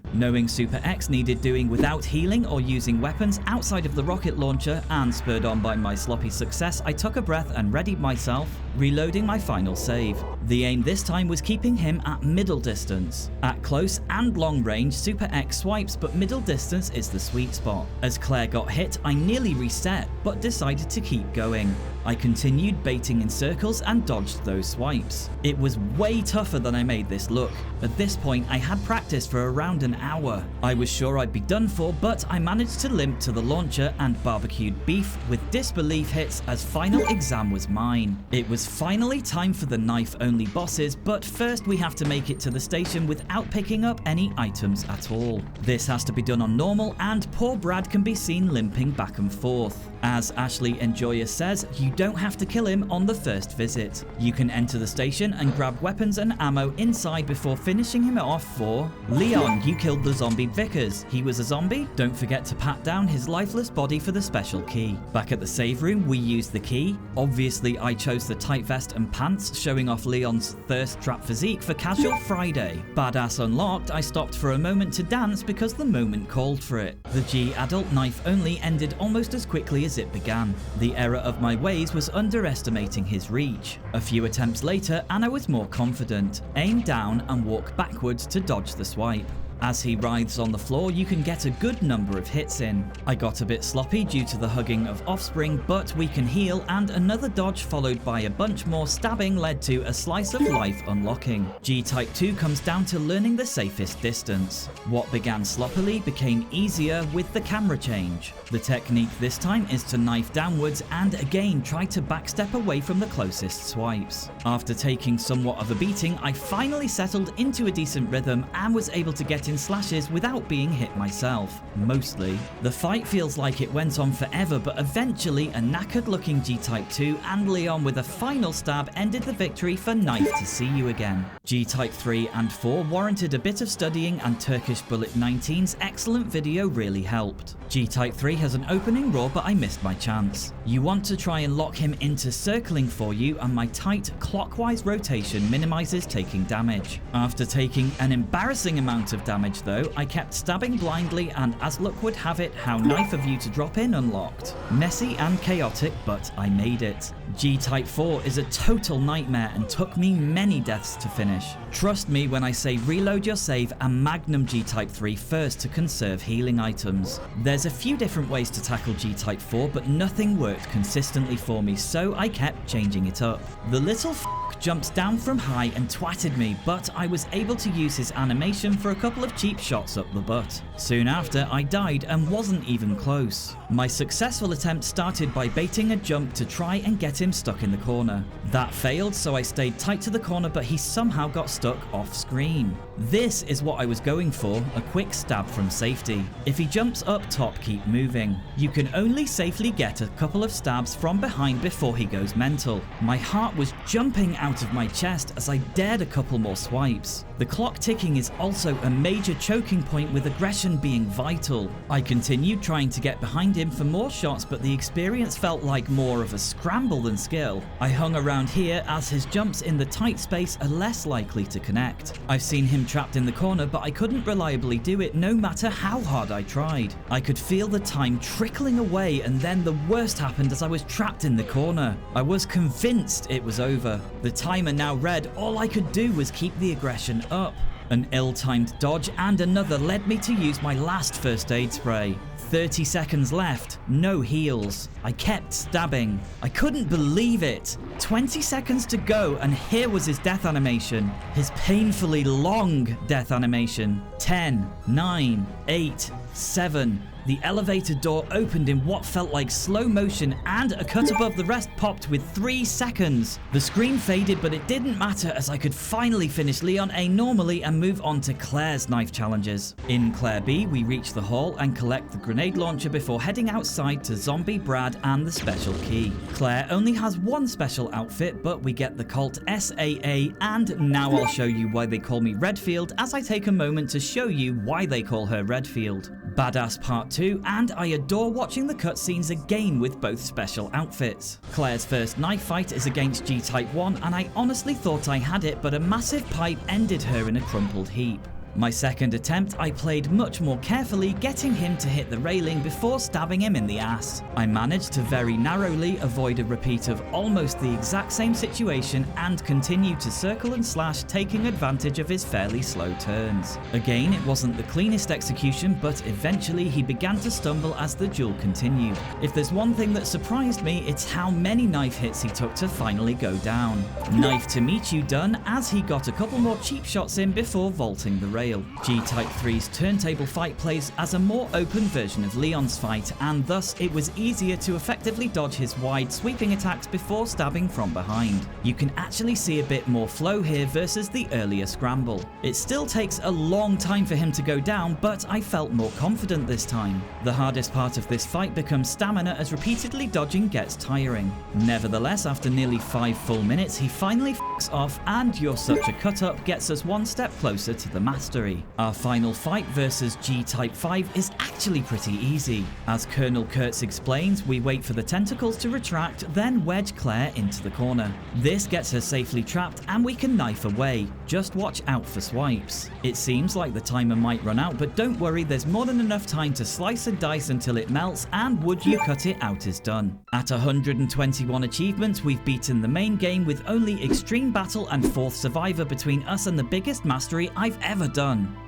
Knowing Super X needed doing without healing or using weapons outside of the rocket launcher, and spurred on by my sloppy success, I took a breath and readied myself, reloading my final save. The aim this time was keeping him at middle distance. At close and long range, Super X swipes, but middle distance is the sweet spot. As Claire got hit, I nearly reset, but decided to keep going. I continued baiting in circles and dodged those swipes. It was way tougher than I made this look. At this point, I had practiced for around an hour. I was sure I'd be done for, but I managed to limp to the launcher and barbecued beef with disbelief hits as final exam was mine. It was finally time for the knife-only bosses, but first we have to make it to the station without picking up any items at all. This has to be done on normal, and poor Brad can be seen limping back and forth. As Ashley Enjoyer says, you don't have to kill him on the first visit. You can enter the station and grab weapons and ammo inside before finishing him off for Leon. You killed the zombie Vickers. He was a zombie? Don't forget to pat down his lifeless body for the special key. Back at the save room, we used the key. Obviously, I chose the tight vest and pants, showing off Leon's thirst trap physique for Casual Friday. Badass unlocked, I stopped for a moment to dance because the moment called for it. The G adult knife only ended almost as quickly as it began. The error of my ways was underestimating his reach. A few attempts later and I was more confident. Aim down and walk backwards to dodge the swipe. As he writhes on the floor, you can get a good number of hits in. I got a bit sloppy due to the hugging of Offspring, but we can heal, and another dodge followed by a bunch more stabbing led to a slice of life unlocking. G-Type 2 comes down to learning the safest distance. What began sloppily became easier with the camera change. The technique this time is to knife downwards and again try to backstep away from the closest swipes. After taking somewhat of a beating, I finally settled into a decent rhythm and was able to get in slashes without being hit myself, mostly. The fight feels like it went on forever, but eventually a knackered looking G-Type 2 and Leon with a final stab ended the victory for Knife to See You Again. G-Type 3 and 4 warranted a bit of studying, and Turkish Bullet 19's excellent video really helped. G-Type 3 has an opening roar, but I missed my chance. You want to try and lock him into circling for you, and my tight clockwise rotation minimizes taking damage. After taking an embarrassing amount of damage though, I kept stabbing blindly, and as luck would have it, how Knife of You to drop in unlocked. Messy and chaotic, but I made it. G-Type 4 is a total nightmare and took me many deaths to finish. Trust me when I say reload your save and Magnum G-Type 3 first to conserve healing items. There's a few different ways to tackle G-Type 4, but nothing worked consistently for me, so I kept changing it up. The little jumped down from high and twatted me, but I was able to use his animation for a couple of cheap shots up the butt. Soon after, I died and wasn't even close. My successful attempt started by baiting a jump to try and get him stuck in the corner. That failed, so I stayed tight to the corner, but he somehow got stuck off screen. This is what I was going for, a quick stab from safety. If he jumps up top, keep moving. You can only safely get a couple of stabs from behind before he goes mental. My heart was jumping out of my chest as I dared a couple more swipes. The clock ticking is also a major choking point, with aggression being vital. I continued trying to get behind him for more shots, but the experience felt like more of a scramble than skill. I hung around here as his jumps in the tight space are less likely to connect. I've seen him trapped in the corner, but I couldn't reliably do it no matter how hard I tried. I could feel the time trickling away, and then the worst happened as I was trapped in the corner. I was convinced it was over. The timer now read, all I could do was keep the aggression up. An ill-timed dodge and another led me to use my last first aid spray. 30 seconds left, no heals. I kept stabbing. I couldn't believe it. 20 seconds to go, and here was his death animation. His painfully long death animation. 10, 9, 8, 7. The elevator door opened in what felt like slow motion, and a cut above the rest popped with 3 seconds. The screen faded, but it didn't matter as I could finally finish Leon A normally and move on to Claire's knife challenges. In Claire B, we reach the hall and collect the grenade launcher before heading outside to Zombie Brad and the special key. Claire only has one special outfit, but we get the Colt SAA, and now I'll show you why they call me Redfield as I take a moment to show you why they call her Redfield. Badass Part 2, and I adore watching the cutscenes again with both special outfits. Claire's first knife fight is against G-Type 1, and I honestly thought I had it, but a massive pipe ended her in a crumpled heap. My second attempt, I played much more carefully, getting him to hit the railing before stabbing him in the ass. I managed to very narrowly avoid a repeat of almost the exact same situation and continued to circle and slash, taking advantage of his fairly slow turns. Again, it wasn't the cleanest execution, but eventually he began to stumble as the duel continued. If there's one thing that surprised me, it's how many knife hits he took to finally go down. Knife to meet you done, as he got a couple more cheap shots in before vaulting the rail. G-Type 3's turntable fight plays as a more open version of Leon's fight, and thus it was easier to effectively dodge his wide sweeping attacks before stabbing from behind. You can actually see a bit more flow here versus the earlier scramble. It still takes a long time for him to go down, but I felt more confident this time. The hardest part of this fight becomes stamina, as repeatedly dodging gets tiring. Nevertheless, after nearly 5 full minutes, he finally f***s off, and You're Such a Cutup gets us one step closer to the mastery. Our final fight versus G-Type 5 is actually pretty easy. As Colonel Kurtz explains, we wait for the tentacles to retract, then wedge Claire into the corner. This gets her safely trapped, and we can knife away. Just watch out for swipes. It seems like the timer might run out, but don't worry, there's more than enough time to slice and dice until it melts, and Would You Cut It Out is done. At 121 achievements, we've beaten the main game with only Extreme Battle and 4th Survivor between us and the biggest mastery I've ever done.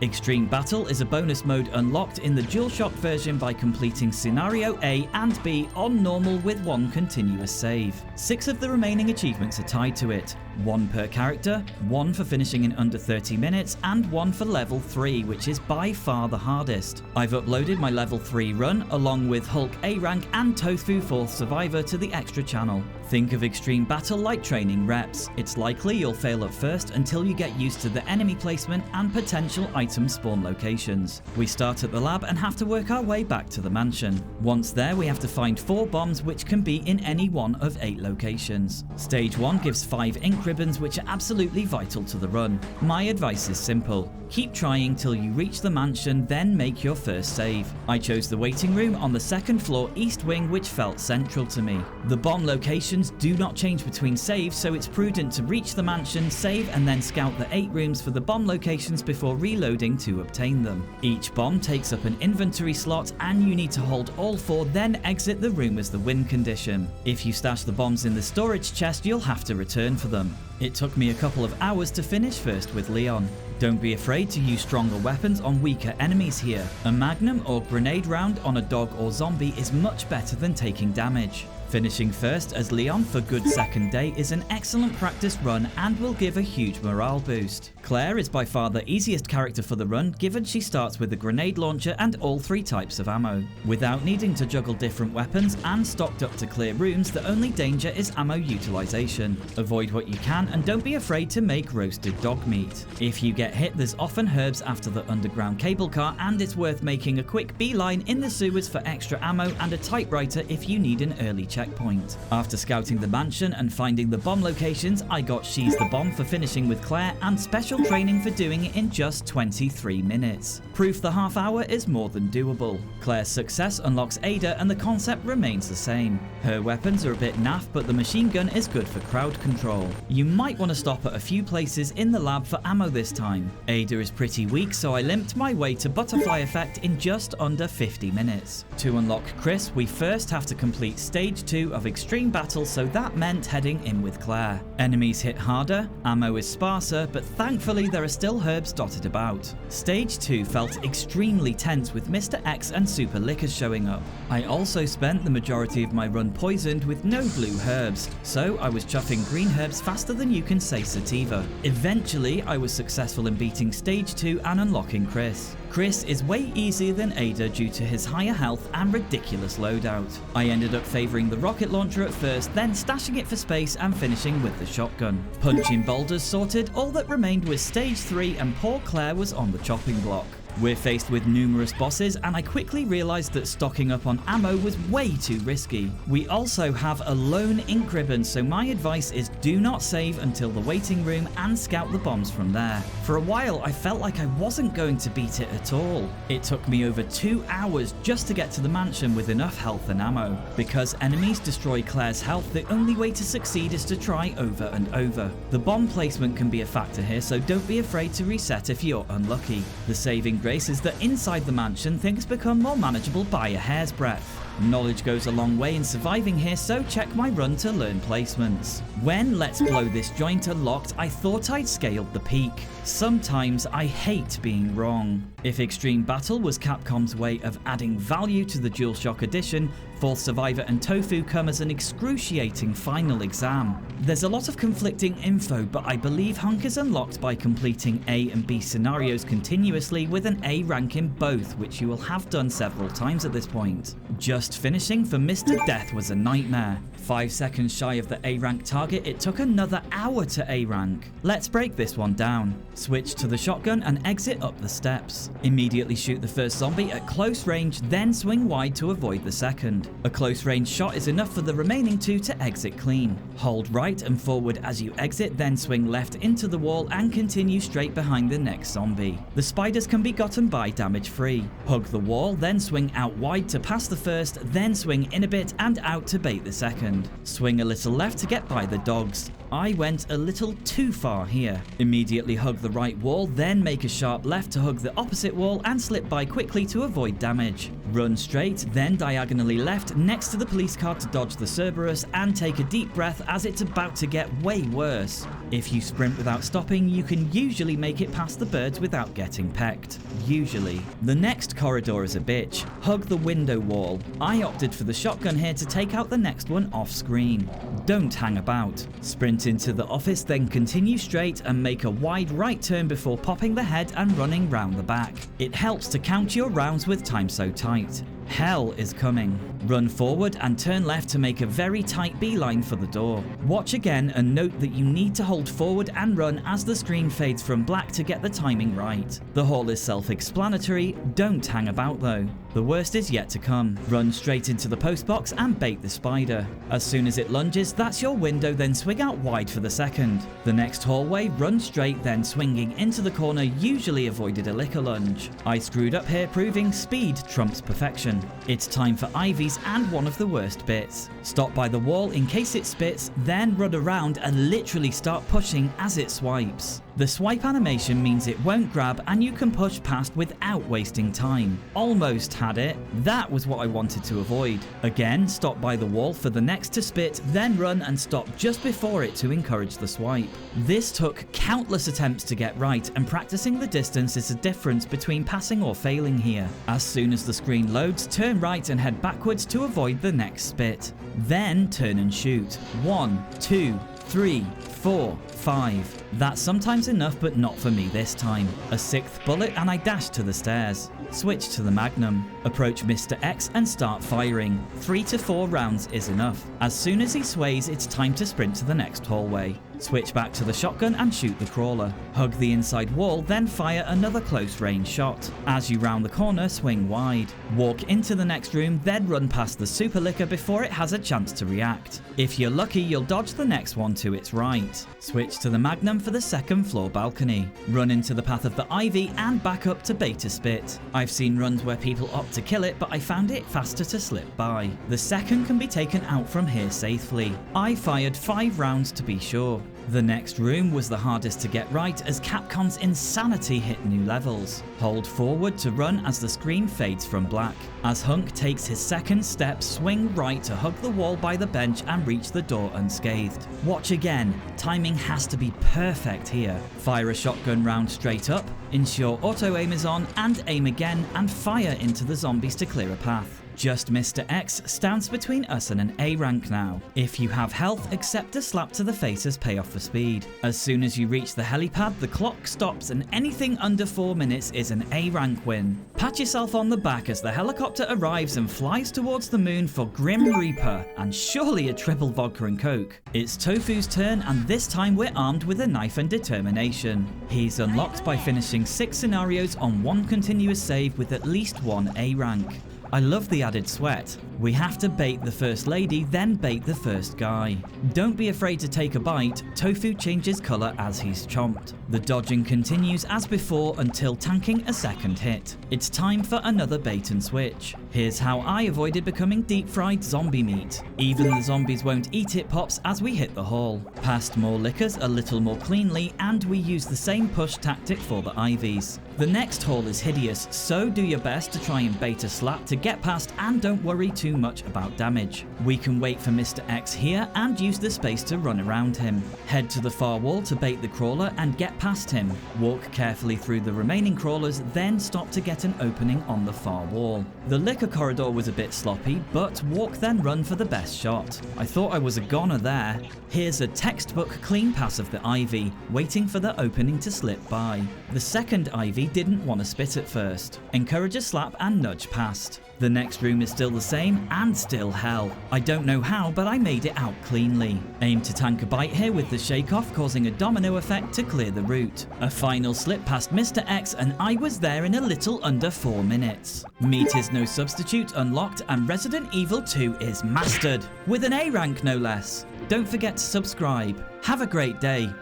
Extreme Battle is a bonus mode unlocked in the DualShock version by completing Scenario A and B on normal with 1 continuous save. 6 of the remaining achievements are tied to it. 1 per character, 1 for finishing in under 30 minutes, and 1 for level 3, which is by far the hardest. I've uploaded my level 3 run, along with Hulk A rank and Tofu 4th Survivor, to the Xtra channel. Think of Extreme Battle like training reps. It's likely you'll fail at first until you get used to the enemy placement and potential item spawn locations. We start at the lab and have to work our way back to the mansion. Once there, we have to find 4 bombs, which can be in any one of 8 locations. Stage 1 gives 5 ink ribbons, which are absolutely vital to the run. My advice is simple. Keep trying till you reach the mansion, then make your first save. I chose the waiting room on the 2nd floor east wing, which felt central to me. The bomb locations do not change between saves, so it's prudent to reach the mansion, save, and then scout the 8 rooms for the bomb locations before reloading to obtain them. Each bomb takes up an inventory slot, and you need to hold all 4, then exit the room as the win condition. If you stash the bombs in the storage chest, you'll have to return for them. It took me a couple of hours to finish first with Leon. Don't be afraid to use stronger weapons on weaker enemies here. A magnum or grenade round on a dog or zombie is much better than taking damage. Finishing first as Leon for good second day is an excellent practice run and will give a huge morale boost. Claire is by far the easiest character for the run, given she starts with a grenade launcher and all 3 types of ammo. Without needing to juggle different weapons and stocked up to clear rooms, the only danger is ammo utilization. Avoid what you can and don't be afraid to make roasted dog meat. If you get hit, there's often herbs after the underground cable car, and it's worth making a quick beeline in the sewers for extra ammo and a typewriter if you need an early checkpoint. After scouting the mansion and finding the bomb locations, I got She's the Bomb for finishing with Claire and special training for doing it in just 23 minutes. Proof the half hour is more than doable. Claire's success unlocks Ada and the concept remains the same. Her weapons are a bit naff, but the machine gun is good for crowd control. You might want to stop at a few places in the lab for ammo this time. Ada is pretty weak, so I limped my way to Butterfly Effect in just under 50 minutes. To unlock Chris, we first have to complete Stage 2 of Extreme Battle, so that meant heading in with Claire. Enemies hit harder, ammo is sparser, but thankfully there are still herbs dotted about. Stage 2 felt extremely tense with Mr. X and Super Lickers showing up. I also spent the majority of my run poisoned with no blue herbs, so I was chuffing green herbs faster than you can say sativa. Eventually, I was successful in beating Stage 2 and unlocking Chris. Chris is way easier than Ada due to his higher health and ridiculous loadout. I ended up favouring the rocket launcher at first, then stashing it for space and finishing with the shotgun. Punchin Boulders sorted, all that remained was Stage 3 and poor Claire was on the chopping block. We're faced with numerous bosses, and I quickly realised that stocking up on ammo was way too risky. We also have a lone ink ribbon, so my advice is do not save until the waiting room and scout the bombs from there. For a while I felt like I wasn't going to beat it at all. It took me over 2 hours just to get to the mansion with enough health and ammo. Because enemies destroy Claire's health, the only way to succeed is to try over and over. The bomb placement can be a factor here, so don't be afraid to reset if you're unlucky. The saving grace is that inside the mansion things become more manageable by a hair's breadth. Knowledge goes a long way in surviving here, so check my run to learn placements. When Let's Blow This Joint unlocked, I thought I'd scaled the peak. Sometimes I hate being wrong. If Extreme Battle was Capcom's way of adding value to the DualShock Edition, 4th Survivor and Tofu come as an excruciating final exam. There's a lot of conflicting info, but I believe Hunk is unlocked by completing A and B scenarios continuously with an A rank in both, which you will have done several times at this point. Just finishing for Mr. Death was a nightmare. 5 seconds shy of the A rank target, it took another hour to A rank. Let's break this one down. Switch to the shotgun and exit up the steps. Immediately shoot the first zombie at close range, then swing wide to avoid the second. A close range shot is enough for the remaining 2 to exit clean. Hold right and forward as you exit, then swing left into the wall and continue straight behind the next zombie. The spiders can be gotten by damage free. Hug the wall, then swing out wide to pass the first, then swing in a bit and out to bait the second. Swing a little left to get by the dogs. I went a little too far here. Immediately hug the right wall, then make a sharp left to hug the opposite wall and slip by quickly to avoid damage. Run straight, then diagonally left next to the police car to dodge the Cerberus and take a deep breath as it's about to get way worse. If you sprint without stopping, you can usually make it past the birds without getting pecked. Usually. The next corridor is a bitch. Hug the window wall. I opted for the shotgun here to take out the next one off screen. Don't hang about. Sprint into the office, then continue straight and make a wide right turn before popping the head and running round the back. It helps to count your rounds with time so tight. Hell is coming. Run forward and turn left to make a very tight beeline for the door. Watch again and note that you need to hold forward and run as the screen fades from black to get the timing right. The hall is self-explanatory, don't hang about though. The worst is yet to come. Run straight into the postbox and bait the spider. As soon as it lunges, that's your window, then swing out wide for the second. The next hallway, run straight, then swinging into the corner usually avoided a liquor lunge. I screwed up here, proving speed trumps perfection. It's time for Ivy's and one of the worst bits. Stop by the wall in case it spits, then run around and literally start pushing as it swipes. The swipe animation means it won't grab and you can push past without wasting time. Almost had it. That was what I wanted to avoid. Again, stop by the wall for the next to spit, then run and stop just before it to encourage the swipe. This took countless attempts to get right, and practicing the distance is the difference between passing or failing here. As soon as the screen loads, turn right and head backwards to avoid the next spit. Then turn and shoot. 1, 2, 3, 4, 5. That's sometimes enough, but not for me this time. A 6th bullet and I dash to the stairs. Switch to the Magnum. Approach Mr. X and start firing. 3 to 4 rounds is enough. As soon as he sways, it's time to sprint to the next hallway. Switch back to the shotgun and shoot the crawler. Hug the inside wall, then fire another close range shot. As you round the corner, swing wide. Walk into the next room, then run past the super licker before it has a chance to react. If you're lucky, you'll dodge the next one to its right. Switch to the Magnum for the 2nd floor balcony. Run into the path of the ivy and back up to beta spit. I've seen runs where people opt to kill it, but I found it faster to slip by. The second can be taken out from here safely. I fired 5 rounds to be sure. The next room was the hardest to get right as Capcom's insanity hit new levels. Hold forward to run as the screen fades from black. As Hunk takes his second step, swing right to hug the wall by the bench and reach the door unscathed. Watch again. Timing has to be perfect here. Fire a shotgun round straight up, ensure auto aim is on, and aim again and fire into the zombies to clear a path. Just Mr. X stands between us and an A rank now. If you have health, accept a slap to the face as payoff for speed. As soon as you reach the helipad, the clock stops and anything under 4 minutes is an A rank win. Pat yourself on the back as the helicopter arrives and flies towards the moon for Grim Reaper, and surely a triple vodka and coke. It's Tofu's turn, and this time we're armed with a knife and determination. He's unlocked by finishing 6 scenarios on 1 continuous save with at least 1 A rank. I love the added sweat. We have to bait the first lady, then bait the first guy. Don't be afraid to take a bite. Tofu changes colour as he's chomped. The dodging continues as before until tanking a second hit. It's time for another bait and switch. Here's how I avoided becoming deep fried zombie meat. Even the zombies won't eat it, pops, as we hit the hall. Past more lickers a little more cleanly, and we use the same push tactic for the ivies. The next hall is hideous, so do your best to try and bait a slap to get past, and don't worry too much about damage. We can wait for Mr. X here and use the space to run around him. Head to the far wall to bait the crawler and get past him. Walk carefully through the remaining crawlers, then stop to get an opening on the far wall. The liquor corridor was a bit sloppy, but walk then run for the best shot. I thought I was a goner there. Here's a textbook clean pass of the ivy, waiting for the opening to slip by. The second ivy didn't want to spit at first. Encourage a slap and nudge past. The next room is still the same and still hell. I don't know how, but I made it out cleanly. Aim to tank a bite here with the shake off, causing a domino effect to clear the route. A final slip past Mr. X and I was there in a little under 4 minutes. Meat is no substitute unlocked and Resident Evil 2 is mastered. With an A rank no less. Don't forget to subscribe. Have a great day.